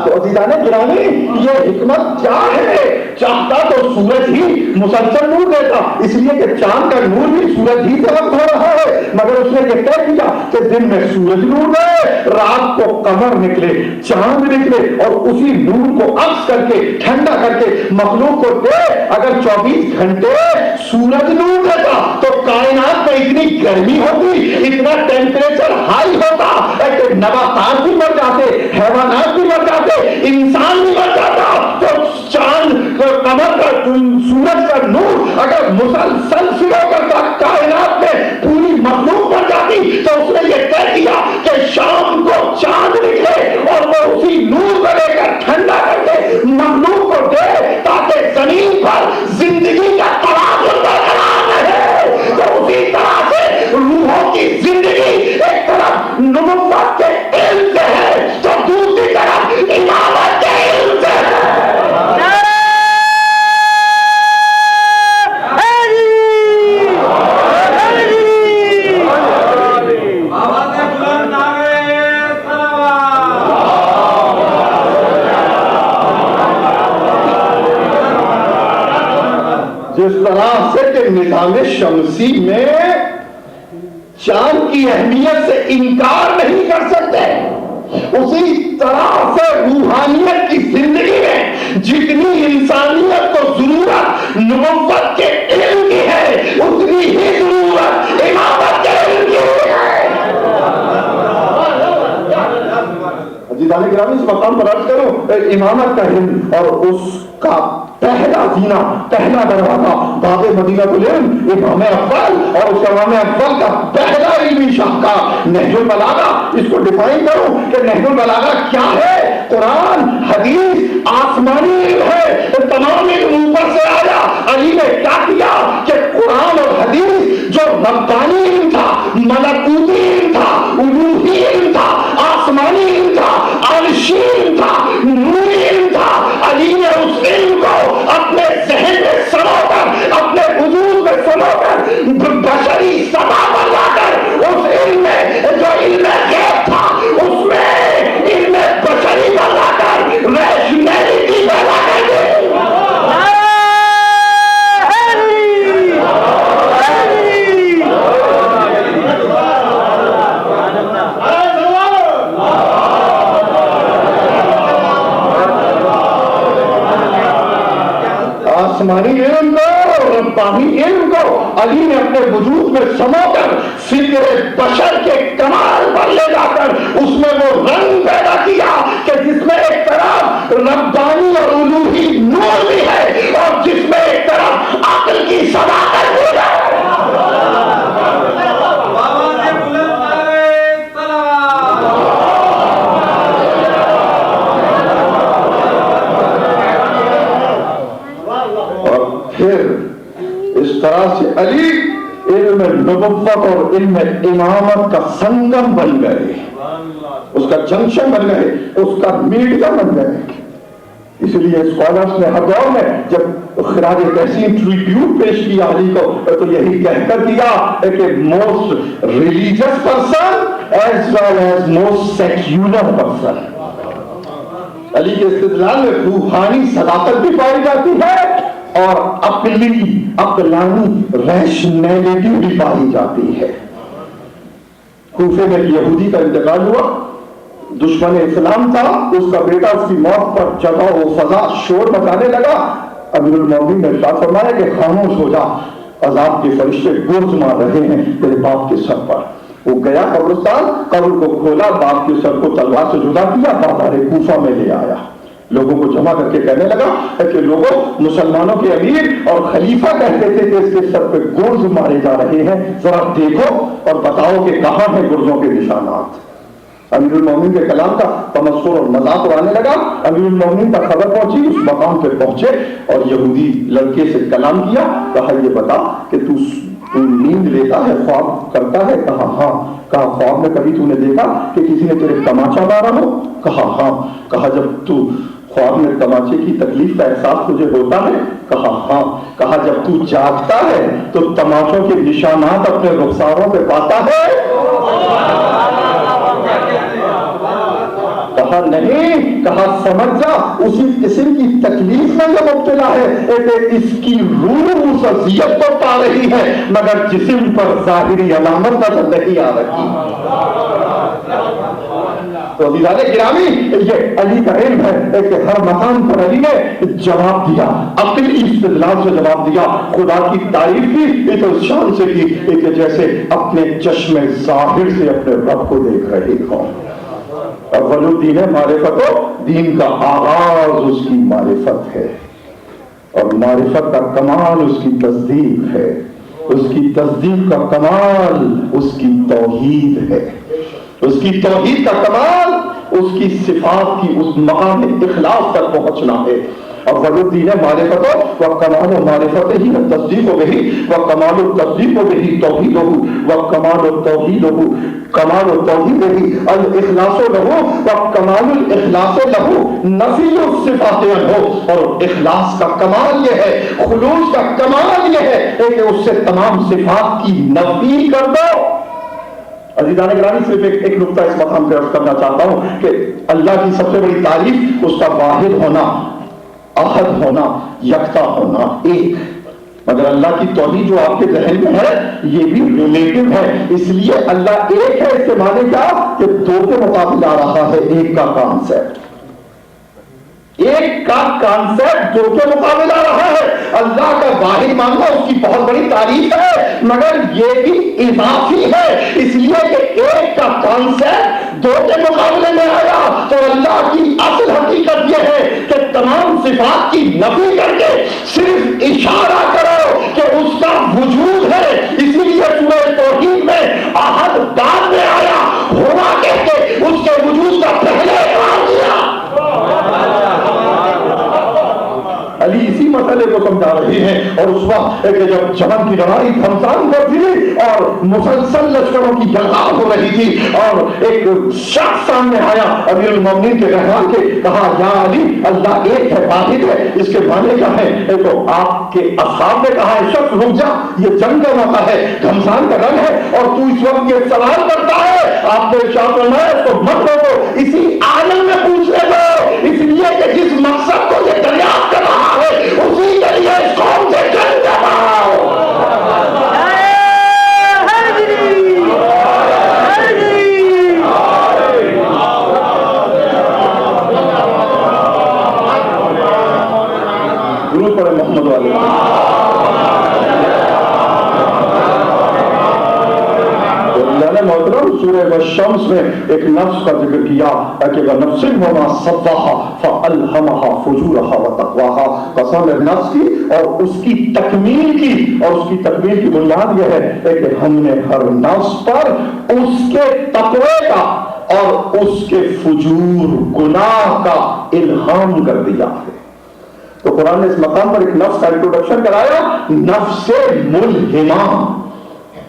تو عزیزان گرامی، یہ حکمت کیا ہے؟ چاہتا تو سورج ہی مسلسل نور دیتا، اس لیے کہ چاند کا نور بھی سورج ہی سے وقت ہو رہا ہے، مگر اس نے یہ طے کیا کہ دن میں سورج نور دے، رات کو قمر نکلے، چاند نکلے، اور اسی نور کو عکس کر کے ٹھنڈا کر کے مخلوق کو دے. اگر 24 گھنٹے سورج نور دیتا تو کائنات میں اتنی گرمی ہوتی، اتنا ٹیمپریچر ہائی ہوتا کہ نباتات بھی مر جاتے، حیوانات بھی مر جاتے، انسان بھی مر جاتا. تو چاند قمر کا سورج کا نور اگر مسلسل شروع کرتا، کائنات میں پوری مخلوق بن جاتی. تو اس نے یہ طے کیا کہ شام کو چاند نکلے اور وہ اسی نور کو لے کر ٹھنڈا کر کے مخلوق کو دے، تاکہ زمین پر زندگی کا توازن برقرار رہے. تو اسی طرح سے روحوں کی زندگی ایک طرف نبوت کے علم سے ہے، تو دوسری طرف امامت کے علم سے ہے. جس طرح سے کہ نظام شمسی میں چاند کی اہمیت سے انکار نہیں کر سکتے، اسی طرح سے روحانیت کی زندگی میں جتنی انسانیت کو ضرورت نبوت کے علم کی ہے، اتنی ہی ضرورت امامت کے علم کی ہے. عزیزان گرامی، اس مقام پر عرض کروں، امامت کا علم اور اس کا پہلا زینہ، پہلا دروازہ باب مدینہ العلم امام اول، اور اس امام اول کا پہلا علمی شاہکار نہج البلاغہ. اس کو ڈیفائن کروں کہ نہج البلاغہ کیا ہے؟ قرآن، حدیث، آسمانی علم ہے. تمام علم اوپر سے آیا. علی نے کیا کیا کہ قرآن اور حدیث جو ربانی علم تھا، ملکوتی علم تھا، الوہی علم تھا، آسمانی علم تھا، عرشی علم تھا، نوری علم تھا، علی نے اس علم کو اپنے ذہن میں سما کر، اپنے وجود میں سما کر، بشری سما پر لا کر اس علم میں جو علم غیب تھا، اس میں علم بشری پر لا کر ریشنلٹی پیدا کر دی. آسمانی علم کو، ربانی علم کو علی نے اپنے وجود میں سما کر فکر بشر کے کمال پر لے جا کر اس میں وہ رنگ پیدا کیا کہ جس میں ایک طرف ربانی اور الوہی نور بھی ہے، اور جس میں ایک طرف عقل کی صداقت بھی ہے. پھر اس طرح سے علی علم نبوت اور علم امامت کا سنگم بن گئے، اس کا جنکشن بن گئے، اس کا میڈیم بن گئے. اس لیے اسکالرس نے ہر دور میں جب خراج تحسین ٹریبیوٹ پیش کیا علی کو تو یہی کہہ کر کیا کہ most religious person as well as most secular person. Ali کے استدلال میں روحانی صداقت بھی پائی جاتی ہے اور عقلانی ریشنیلٹی بھی پائی جاتی ہے. کوفے میں یہودی کا انتقال ہوا، دشمن اسلام تھا، اس کا بیٹا اس کی موت پر جگہ و فضا شور مچانے لگا. امیر المومنین نے ارشاد فرمایا کہ خاموش ہو جا، عذاب کے فرشتے گرز مار رہے ہیں تیرے باپ کے سر پر. وہ گیا قبرستان، قبر کو کھولا، باپ کے سر کو تلوار سے جدا کیا، بازار کوفہ میں لے آیا. لوگوں کو جمع کر کے کہنے لگا کہ لوگوں، مسلمانوں کے امیر اور خلیفہ کہتے تھے کہ اس کے سر پہ گرز مارے جا رہے ہیں، ذرا دیکھو اور بتاؤ کہ کہاں ہیں گرزوں کے نشانات. امیر المومنین کے کلام کا تمسخر اور مذاق اڑانے لگا. امیر المومنین کا خبر پہنچی، اس مقام پہ پہنچے اور یہودی لڑکے سے کلام کیا. کہا یہ بتا کہ تو نیند لیتا ہے، خواب کرتا ہے؟ کہا ہاں. کہا خواب میں کبھی تو نے دیکھا کہ کسی نے تیرے تماچا مارا ہو؟ کہا ہاں. کہا جب تو خواب میں تماچے کی تکلیف کا احساس تجھے ہوتا ہے؟ کہا ہاں. کہا جب تو جاگتا ہے تو تماچوں کے نشانات اپنے رخساروں پہ پاتا ہے؟ کہا نہیں. کہا سمجھ جا اسی قسم کی تکلیف میں یہ مبتلا ہے کہ اس کی روح اس اذیت کو پا رہی ہے مگر جسم پر ظاہری علامت نظر نہیں آ رہی. تو عزیزان گرامی، یہ علی کا علم ہے کہ ہر مقام پر علی نے جواب دیا، عقلی استدلال سے جواب دیا. خدا کی تعریف کی تو اس شان سے کی کہ جیسے اپنے چشم ظاہر سے اپنے رب کو دیکھ رہے ہوں. اول الدین معرفت، دین کا آغاز اس کی معرفت ہے اور معرفت کا کمال اس کی تصدیق ہے. اس کی تصدیق کا کمال اس کی توحید ہے. اس کی توحید کا کمال اس کی صفات کی اس مقام اخلاص تک پہنچنا ہے. اول الدین معرفت و کمال معرفت ہی تصدیق بہی و کمال التصدیق بہی توحید و کمال التوحید کمال التوحید بہی الاخلاص لہو و کمال الاخلاص لہو نفی الصفات عنہ. اور اخلاص کا کمال یہ ہے، خلوص کا کمال یہ ہے کہ اس سے تمام صفات کی نفی کر دو. عزیزان گرامی، صرف ایک نقطہ اس مقام پہ عرض کرنا چاہتا ہوں کہ اللہ کی سب سے بڑی تعریف اس کا واحد ہونا، احد ہونا، یکتا ہونا، ایک. مگر اللہ کی توحید جو آپ کے ذہن میں ہے یہ بھی ریلیٹو ہے. اس لیے اللہ ایک ہے، اس کے معنی کیا کہ دو کے مقابلے آ رہا ہے ایک کا کانسیپٹ. ایک کا کانسیپٹ دو کے مقابلے آ رہا ہے. اللہ کا واحد ماننا اس کی بہت بڑی تعریف ہے مگر یہ بھی اضافی ہے، اس لیے کہ ایک کا کانسیپٹ دو کے مقابلے میں آیا. تو اللہ کی اصل حقیقت یہ ہے کہ تمام صفات کی نفی کر کے صرف اشارہ کرو کہ اس کا وجود ہے. اسی لیے سورہ توحید میں احد بعد میں آیا، ہونا کہہ کے اس کے وجود کا پہلے اقرار کیا. علی اسی مسئلے کو سمجھا رہے ہیں. اور اس وقت کہ جب جنگ کی لڑائی گھمسان پر تھی اور مسلسل لشکروں کی جنگار ہو رہی تھی اور ایک شخص سامنے آیا امیر المومنین کے رہنما کے، کہا یا علی اللہ ایک ہے، واحد ہے، اس کے معنی کیا ہے؟ تو آپ کے اصحاب نے کہا شخص رک جا، یہ جنگ کا موقع ہے، گھمسان کا رنگ ہے اور تو اس وقت یہ سوال کرتا ہے. آپ نے ارشاد فرمایا اس کو مت روکو، اسی عالم میں پوچھنے دو. اس لیے کہ جس مقصد کو یہ دریافت کر رہا ہے اسی کے لیے اس قوم سے جنگ کرواؤ. درود پڑھے محمد والے. محترم سورہ والشمس میں ایک نفس کا ذکر کیا کہ وَنَفْسٍ وَمَا صَوَّاهَا فَأَلْهَمَهَا فُجُورَهَا وَتَقْوَاهَا. قسم ہے نفس کی اور اس کی تکمیل کی. اور اس کی تکمیل کی بنیاد یہ ہے کہ ہم نے ہر نفس پر اس کے تقوی کا اور اس کے فجور گناہ کا الہام کر دیا ہے. تو قرآن نے اس مقام پر ایک نفس کا انٹروڈکشن کرایا، نفس ملہمہ،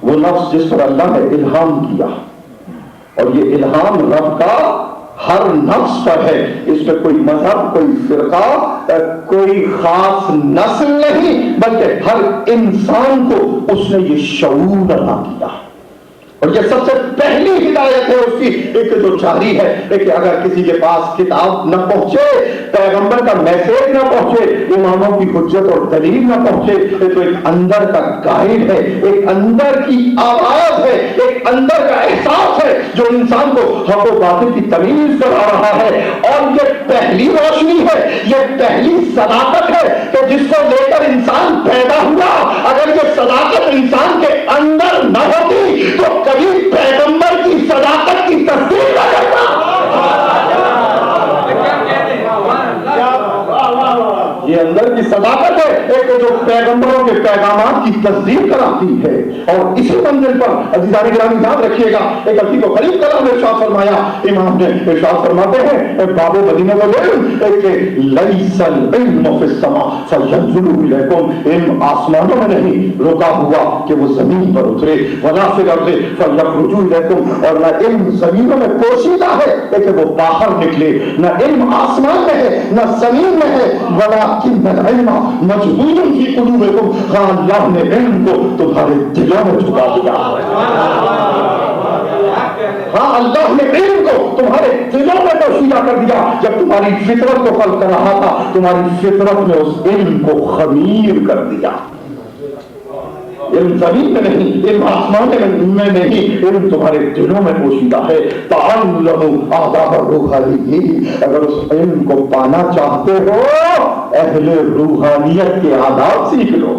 وہ نفس جس پر اللہ نے الہام کیا. اور یہ الہام رب کا ہر نفس پر ہے. اس میں کوئی مذہب، کوئی فرقہ، کوئی خاص نسل نہیں، بلکہ ہر انسان کو اس نے یہ شعور عطا کیا. اور یہ سب سے پہلی ہدایت ہے اس کی ایک جو جاری ہے کہ اگر کسی کے پاس کتاب نہ پہنچے، پیغمبر کا میسیج نہ پہنچے، اماموں کی حجت اور دلیل نہ پہنچے، تو ایک اندر کا گائیڈ ہے، ایک اندر کی آواز ہے، ایک اندر کا احساس ہے جو انسان کو حق و باطل کی تمیز کرا رہا ہے. اور یہ پہلی روشنی ہے، یہ پہلی صداقت ہے کہ جس کو لے کر انسان پیدا ہوا. اگر یہ صداقت انسان کے اندر نہ ہوتی تو کبھی پیغمبر کی صداقت کی تصدیق نہ کرتا. یہ اندر کی صداقت ہے ایک جو پیغمبروں کے پیغامات کی تصدیق کراتی ہے. اور اسی منزل پر عزیزان گرامی یاد رکھیے گا، ایک عتیق و خلیل کلام نے ارشاد فرمایا، امام نے ارشاد فرماتے ہیں باب مدینہ والعلم کہ لیس العلم فی السماء فینزل الیکم، علم آسمانوں میں نہیں رکا ہوا کہ وہ زمین پر اترے، ولا فی الارض فیخرج الیکم، اور نہ علم زمینوں میں پوشیدہ ہے کہ وہ باہر نکلے، نہ علم آسمان میں ہے نہ زمین میں ہے، ولکن العلم مجعول فی قلوبکم، ہاں اللہ نے علم کو تمہارے دلوں میں چھپا دیا. ہاں اللہ نے علم کو تمہارے دلوں میں پوشیدہ کر دیا. جب تمہاری فطرت کو خلق کر رہا تھا، تمہاری فطرت میں اس علم کو خمیر کر دیا. علم زمین میں نہیں، علم آسمان میں نہیں، علم تمہارے دلوں میں پوشیدہ ہے. تعلموا آداب الروحانیت، اگر اس علم کو پانا چاہتے ہو اہل روحانیت کے آداب سیکھ لو.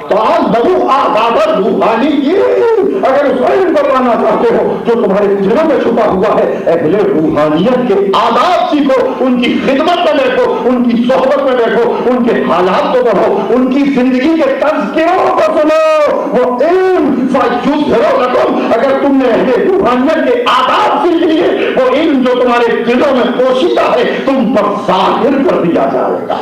تعلموا آداب الروحانیت، اگر اس علم کو پانا چاہتے ہو جو تمہارے دلوں میں چھپا ہوا ہے، اہل روحانیت کے آداب سیکھو، ان کی خدمت میں بیٹھو، ان کی صحبت میں بیٹھو، ان کے حالات کو پڑھو، ان کی زندگی کے تذکروں کو سنو. وہ علم فیظہر لکم، اگر تم نے اہل روحانیت کے آداب سیکھ لیے، وہ علم جو تمہارے دلوں میں پوشیدہ ہے تم پر ظاہر کر دیا جائے گا.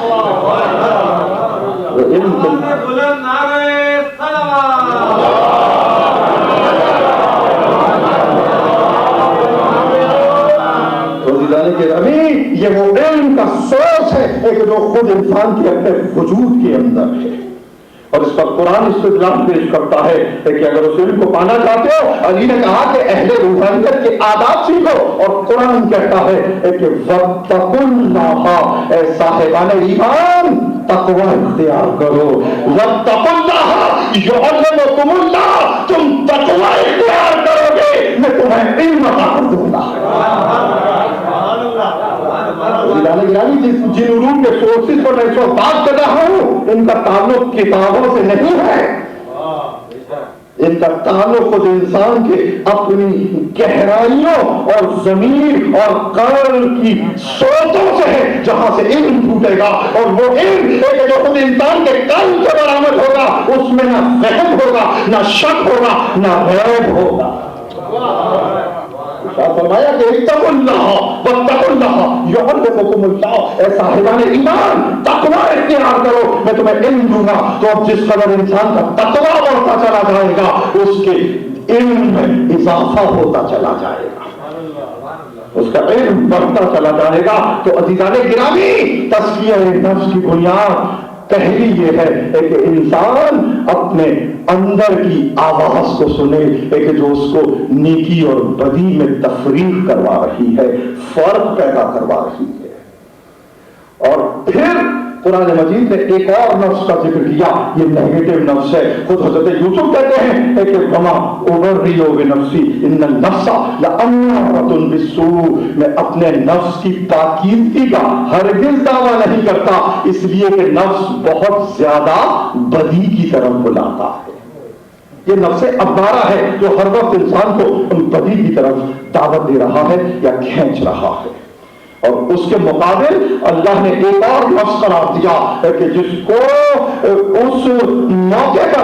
یہ وہ علم کا سوچ ہے ایک جو خود انسان کے اپنے وجود کے اندر ہے. اور اس پر قرآن استدلال پیش کرتا ہے کہ اگر اس علم کو پانا چاہتے ہو، علی نے کہا کہ اہل روحانیت کے آداب سیکھو، اور قرآن کہتا ہے کہ وَاتَّقُوا اللَّهَ، اے صاحبان ایمان تقوی اختیار کرو. وَاتَّقُوا اللَّهَ يُعَلِّمُكُمُ اللَّهُ، تم تقوی اختیار کرو گے میں تمہیں علم عطا کر دوں گا. جن علوم کے سورسز پر میں اس بات کر رہا ہوں ان کا تعلق کتابوں سے نہیں ہے، ان کا تعلق خود انسان کے اپنی گہرائیوں اور ضمیر اور قلب کی سوچوں سے ہے، جہاں سے علم ٹوٹے گا. اور وہ علم جو خود انسان کے قلب سے برآمد ہوگا اس میں نہ فہم ہوگا، نہ شک ہوگا، نہ غیب ہوگا. فرمایا کہ اتقوا اللہ واتقوا اللہ یعلمکم اللہ، اے صاحبان ایمان تقوی اختیار کرو میں تمہیں علم دوں گا. تو اب جس قدر انسان کا تقوی بڑھتا چلا جائے گا اس کے علم میں اضافہ ہوتا چلا جائے گا، اس کا علم بڑھتا چلا جائے گا. تو عزیزان گرامی، تزکیہ نفس کی بنیاد پہلی یہ ہے کہ انسان اپنے اندر کی آواز کو سنے کہ جو اس کو نیکی اور بدی میں تفریق کروا رہی ہے، فرق پیدا کروا رہی ہے. اور پھر قرآن مجید نے ایک اور نفس کا ذکر کیا، یہ نیگیٹو نفس ہے. خود حضرت یوسف کہتے ہیں کہ وما ابرئ بنفسی ان النفس لامارۃ بالسوء، میں اپنے نفس کی پاکیزگی کا ہرگز دعویٰ نہیں کرتا، اس لیے کہ نفس بہت زیادہ بدی کی طرف بلاتا ہے. یہ نفس امارہ ہے جو ہر وقت انسان کو بدی کی طرف دعوت دے رہا ہے یا کھینچ رہا ہے. اور اس کے مقابل اللہ نے ایک اور نفس قرار دیا کہ جس کو اس موقع پر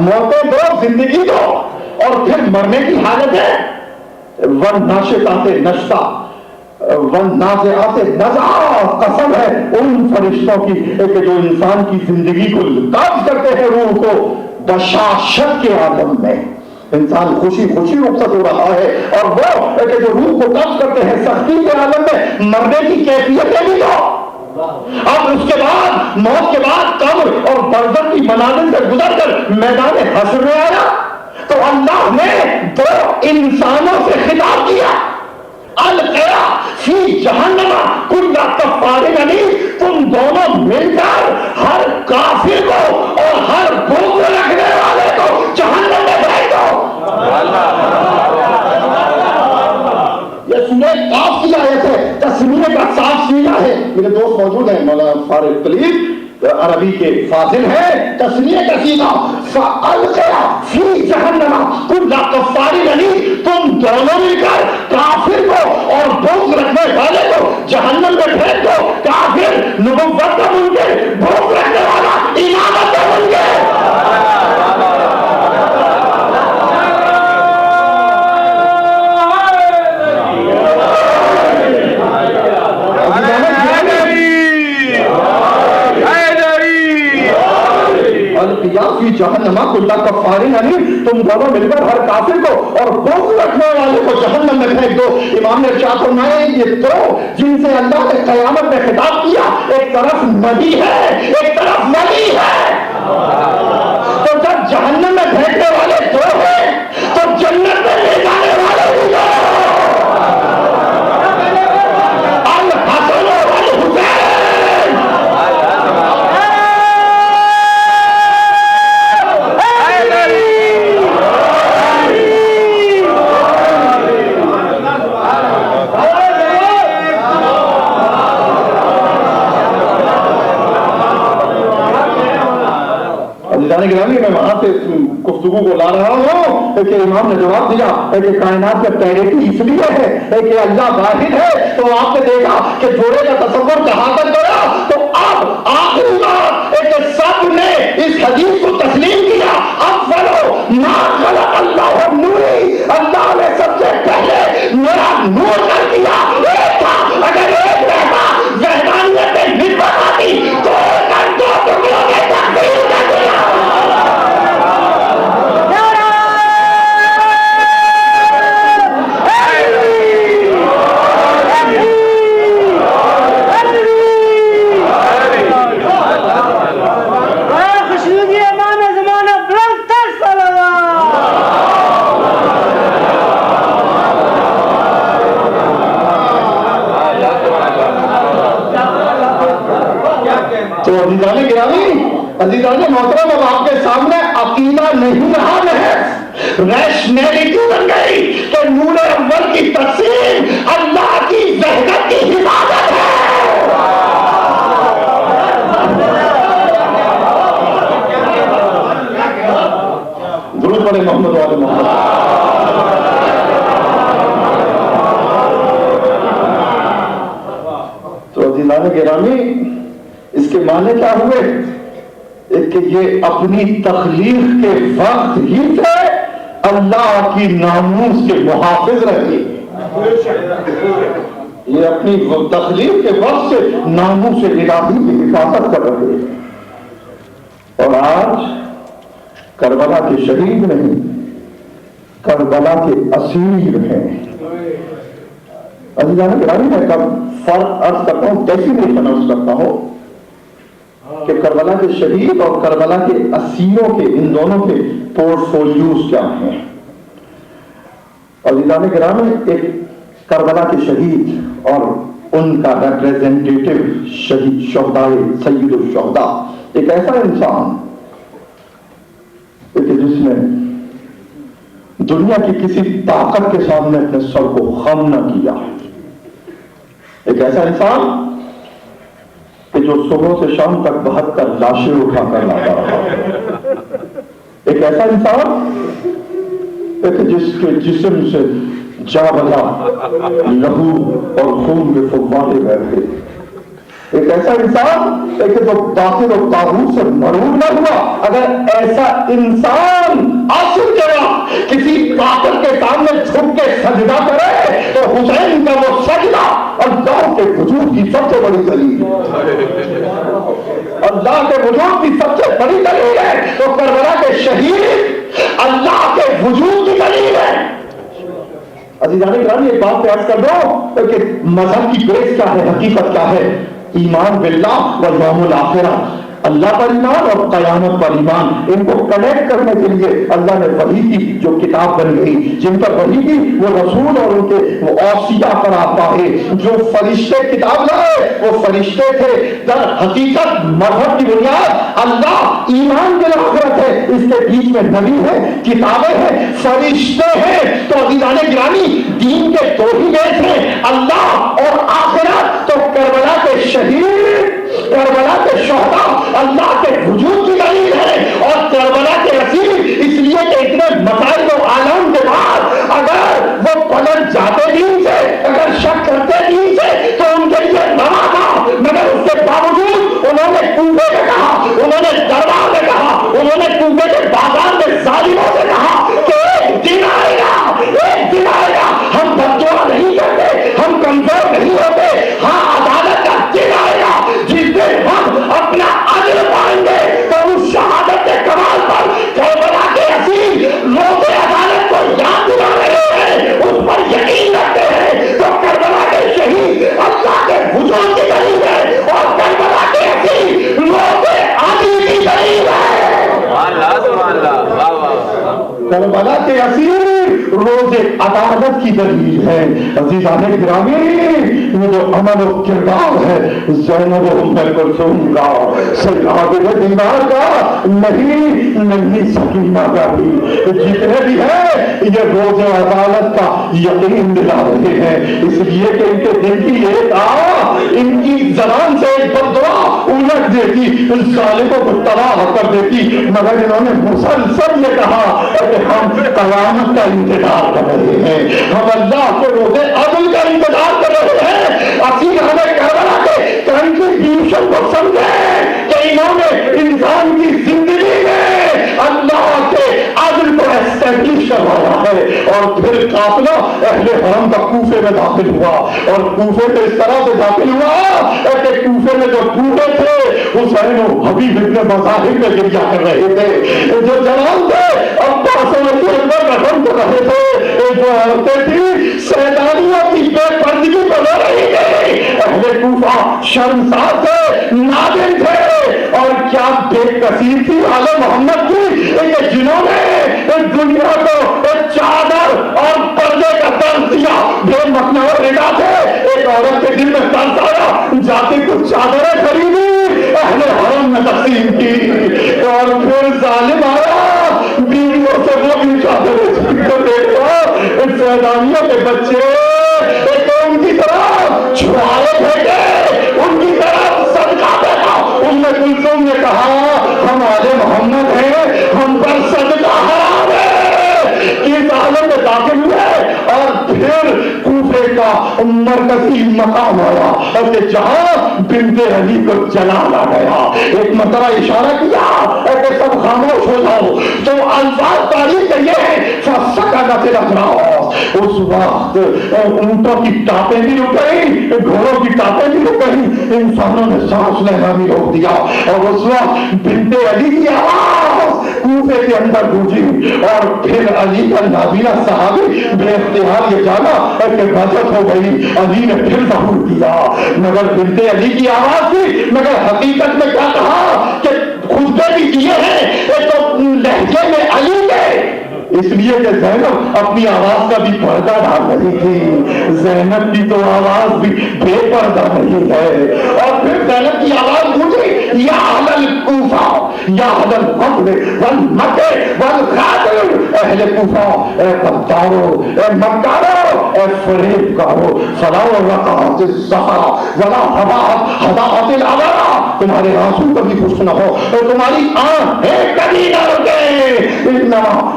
موتیں دو زندگی دو اور پھر مرنے کی حالت ہے ون ناشطات نشطہ ون نازعات نزعہ قسم ہے ان فرشتوں کی کہ جو انسان کی زندگی کو قبض کرتے ہیں روح کو بشاشت کے عالم میں انسان خوشی خوشی رخصت ہو رہا ہے اور وہ کہ جو روح کو قبض کرتے ہیں سختی کے عالم میں مرنے کی کیفیتیں بھی دو اب اس کے بعد موت کے بعد قبر اور برزخ کی منازل سے گزر کر میدان حشر میں آیا تو اللہ نے دو انسانوں سے خطاب کیا القیا فی جہنم کل کفار عنید تم دونوں مل کر ہر کافر کو اور ہر بغض رکھنے والے کو جہنم میں پھینک دو یہ سورہ قاف کی آیت ہے تسمیہ کا صاف سیدھا ہے میرے دوست موجود ہیں مولانا فارغ طلیب عربی کے فاضل ہیں تسمیہ کا سیدھا فَأَلْقِيَا فِي جَهَنَّمَ كُلَّ كَفَّارٍ عَنِيدٍ تم دونوں مل کر کافر کو اور بغض رکھنے والے کو جہنم میں پھینک دو کافر نبوت کا منکر بغض رکھنے والا امامت کا منکر فی جہنم کل کفار عنید تم دونوں مل کر ہر کافر کو اور بغض رکھنے والے کو جہنم میں پھینک دو امام نے ارشاد فرمایا یہ دو جن سے اللہ نے قیامت میں خطاب کیا ایک طرف نبی ہے ایک طرف ولی ہے تو جب جہنم میں پھینکنے والے دو ہیں تو جنت میں لے جانے والے بھی دو الحسن والحسین میں وہاں سے گفتگو کو لا رہا ہوں کہ امام نے جواب دیا کہ کائنات میں پیریٹی اس لیے ہے کہ اللہ واحد ہے تو آپ نے دیکھا کہ جوڑے کا تصور کہاں تک کرا تو اب آخری بات کہ سب نے اس حدیث کو تسلیم کیا افضلو ما خلق اللہ نوری اللہ نے سب سے پہلے میرا نور کر دیا ایک تھا اگر ایک رہتا وحدانیت میں نسبت آتی تو ایک دو ٹکڑوں میں تقسیم کر دیا عزیزان محترم اب آپ کے سامنے عقیدہ نہیں رہا محض ریشنیلٹی بن گئی کہ نور اول کی تقسیم اللہ کی وحدت کی حفاظت ہے درود پڑھے محمد والے محمد تو عزیزان گرامی اس کے معنی کیا ہوئے کہ یہ اپنی تخلیق کے وقت ہی سے اللہ کی ناموس کے محافظ رہے یہ اپنی تخلیق کے وقت سے ناموس الہی کی حفاظت کر رہے اور آج کربلا کے شہید نہیں کربلا کے اسیر ہیں عزیزان گرامی میں کب فرق عرض کرتا ہوں ڈیفینیشن عرض کرتا ہوں کہ کربلا کے شہید اور کربلا کے اسیروں کے ان دونوں کے پورٹ فولیوز کیا ہیں عزیزان گرامی ایک کربلا کے شہید اور ان کا ریپریزنٹیٹو شہید شہداء سید الشہداء ایک ایسا انسان کہ جس نے دنیا کی کسی طاقت کے سامنے اپنے سر کو خم نہ کیا ایک ایسا انسان کہ جو صبح سے شام تک 72 لاشیں اٹھا کر لاتا رہا ایک ایسا انسان کہ جس کے جسم سے جا بجا لہو اور خون کے فوارے بہتے ایک ایسا انسان کہ جو باطل و طاغوت سے مرعوب نہ ہوا. اگر ایسا انسان عاشق جگہ کسی کافر کے سامنے جھک کے سجدہ کرے تو حسین کا وہ سجدہ اللہ کے وجود کی سب سے بڑی دلیل ہے. اللہ کے وجود کی سب سے بڑی دلیل ہے. تو کربلا کے شہید اللہ کے وجود کی دلیل ہے. عزیزان گرامی ایک بات پیش کر دو کہ مذہب کی بیس کیا ہے, حقیقت کیا ہے. ایمان باللہ والیوم الاخرہ, اللہ پر ایمان اور قیامت پر ایمان. ان کو کنیکٹ کرنے کے لیے اللہ نے وحی کی جو کتاب بن گئی, جن پر وحی کی وہ رسول اور ان کے وہ اوصیاء پر آتا ہے. جو فرشتے کتاب لائے وہ فرشتے تھے. در حقیقت مذہب کی بنیاد اللہ, ایمان بالآخرت ہے, اس کے بیچ میں نبی ہے, کتابیں ہیں, فرشتے ہیں. تو عزیزان گرامی دین کے دو ہی بیس ہیں, اللہ اور آخرت. تو کربلا کے شہید, کربلا کے شہداء اللہ کے وجود کی دلیل ہے. اور کربلا کے اسیر اس لیے کہ اتنے مسائل و عالم کے بعد اگر وہ پلٹ جاتے دین سے, اگر شک کرتے دین سے تو ان کے لیے نوا تھا. مگر اس کے باوجود انہوں نے کوفے میں کہا, انہوں نے دربار میں کہا, انہوں نے کوفے کے بازار میں ظالموں سے کہا کہ ایک دن آئے گا, ایک دن آئے گا, ہم بددعا نہیں کرتے, ہم کمزور نہیں ہوتے. ہاں عدالت کا دن آئے گا جس دن ہم اپنا اجر پائیں گے. تو اس شہادت کے کمال پر کربلا کے اسیر روز عدالت کو یاد دلا رہے ہیں, اس پر یقین رکھتے ہیں. تو کربلا کے شہید اللہ کے وجود کی دلیل ہے اور کربلا کے اسیر روز عدل کی دلیل ہے. کربلا کے اسیر روز عدالت کی دلیل ہے. عزیزان گرامی یہ جو عمل و کردار ہے زینب ام کلثوم کا, سیدنا دیوار کا نہیں سکینہ کا بھی, جتنے بھی ہیں یہ روز عدالت کا یقین دلا رہے ہیں. اس لیے کہ ان کے دل کی ایک ان کی زبان سے ایک بددعا الٹ دیتی, ظالموں کو تباہ کر دیتی. مگر انہوں نے مسلسل یہ کہا کہ ہم قیامت کا انتظار کر رہے ہیں, ہم اللہ کے روز عدل کا انتظار کر رہے ہیں. اسیر ہمیں کربلا کے کنٹریبیوشن کو سمجھیں کہ انہوں نے انسان کی زندگی میں اللہ کے عدل کو اسٹیبلش کروایا ہے. اور پھر قافلہ اہل حرم کا کوفے میں داخل ہوا, اور کوفے میں اس طرح سے داخل ہوا کہ کوفے میں جو بوڑھے تھے حسین و حبیب ابن مظاہر میں گریا کر رہے تھے, جو جوان تھے عباس رضی اللہ رحم کر رہے تھے, جو عورتیں تھیں سیدانیوں کی بے پردگی کو رو رہی تھی. اہل کوفہ شرمسار تھے, نادم تھے, اور کیا بے کثیر تھی آل محمد کی کہ جنہوں نے دنیا کو چادر اور پردے کا درس دیا. بے مکنا اور ردا تھے, ایک عورت کے دل میں درس آیا, جاتی کچھ چادریں خریدی, اہل حرم میں تقسیم کی. اور پھر ظالم آیا, بیویوں سے وہ بھی چادریں دیکھا, سیدانیوں کے بچے ان کی طرح چھوائے پھینکے, ان کی طرف صدقہ پھینکا. ام کلثوم نے کہا ہم آل محمد ہیں, ہم پر صدقہ حرام ہے. اس عالم میں داخل ہوئے اور پھر کوفے کا مرکزی مقام آیا کہ جہاں بنت علی کو جلالا گیا. ایک مرتبہ اشارہ کیا کہ سب خاموش ہو جاؤ. تو الفاظ تاریخ کے یہ ہے فسکنت الاجراس. اس وقت اونٹوں کی ٹاپیں بھی رک گئی, گھوڑوں کی ٹاپیں بھی رک گئی, انسانوں نے سانس لینا بھی روک دیا. اور اس وقت بنت علی کی آواز کوفے کے اندر گونجی. اور پھر علی کا نابینا صحابی بے اختیار یہ جانا کہ غزت ہو گئی. علی نے پھر ظہور کیا, مگر بنت علی کی آواز تھی, مگر حقیقت میں کیا کہا کہ خطبے بھی دیے ہیں تو لہجے میں علی کے, اس لیے کہ زینب اپنی آواز کا بھی پردہ ڈال رہی تھی. زینب کی تو آواز بھی بے پردہ نہیں ہے. اور پھر زینب کی آواز گونجی یا اہل الکوفہ یا اہل الفضل والمکہ والخاطر. اہل کوفہ اے غدارو, اے مکارو, اے فریب کارو, فلا رقعت الزہرا ولا ہداعت العبرا. تمہارے آنسو کبھی خشک نہ ہو اور تمہاری آنکھیں کبھی نہ رکے. انما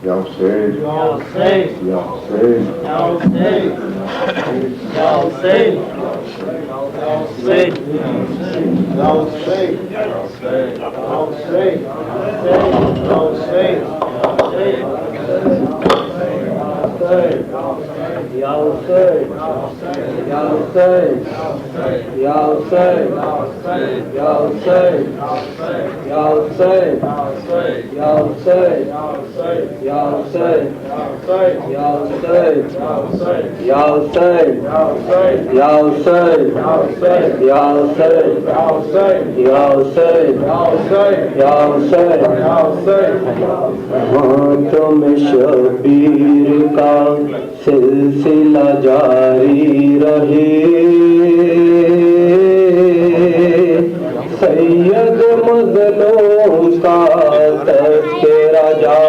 Ya Hussein, Ya Hussein, Ya Hussein, Ya Hussein, Ya Hussein, Ya Hussein, Ya Hussein, Ya Hussein, Ya Hussein, Ya Hussein, Ya Hussein, ہاتھوں میں شبیر کا سلسلہ جاری رہے سید مظلوم کا تذکرہ جاری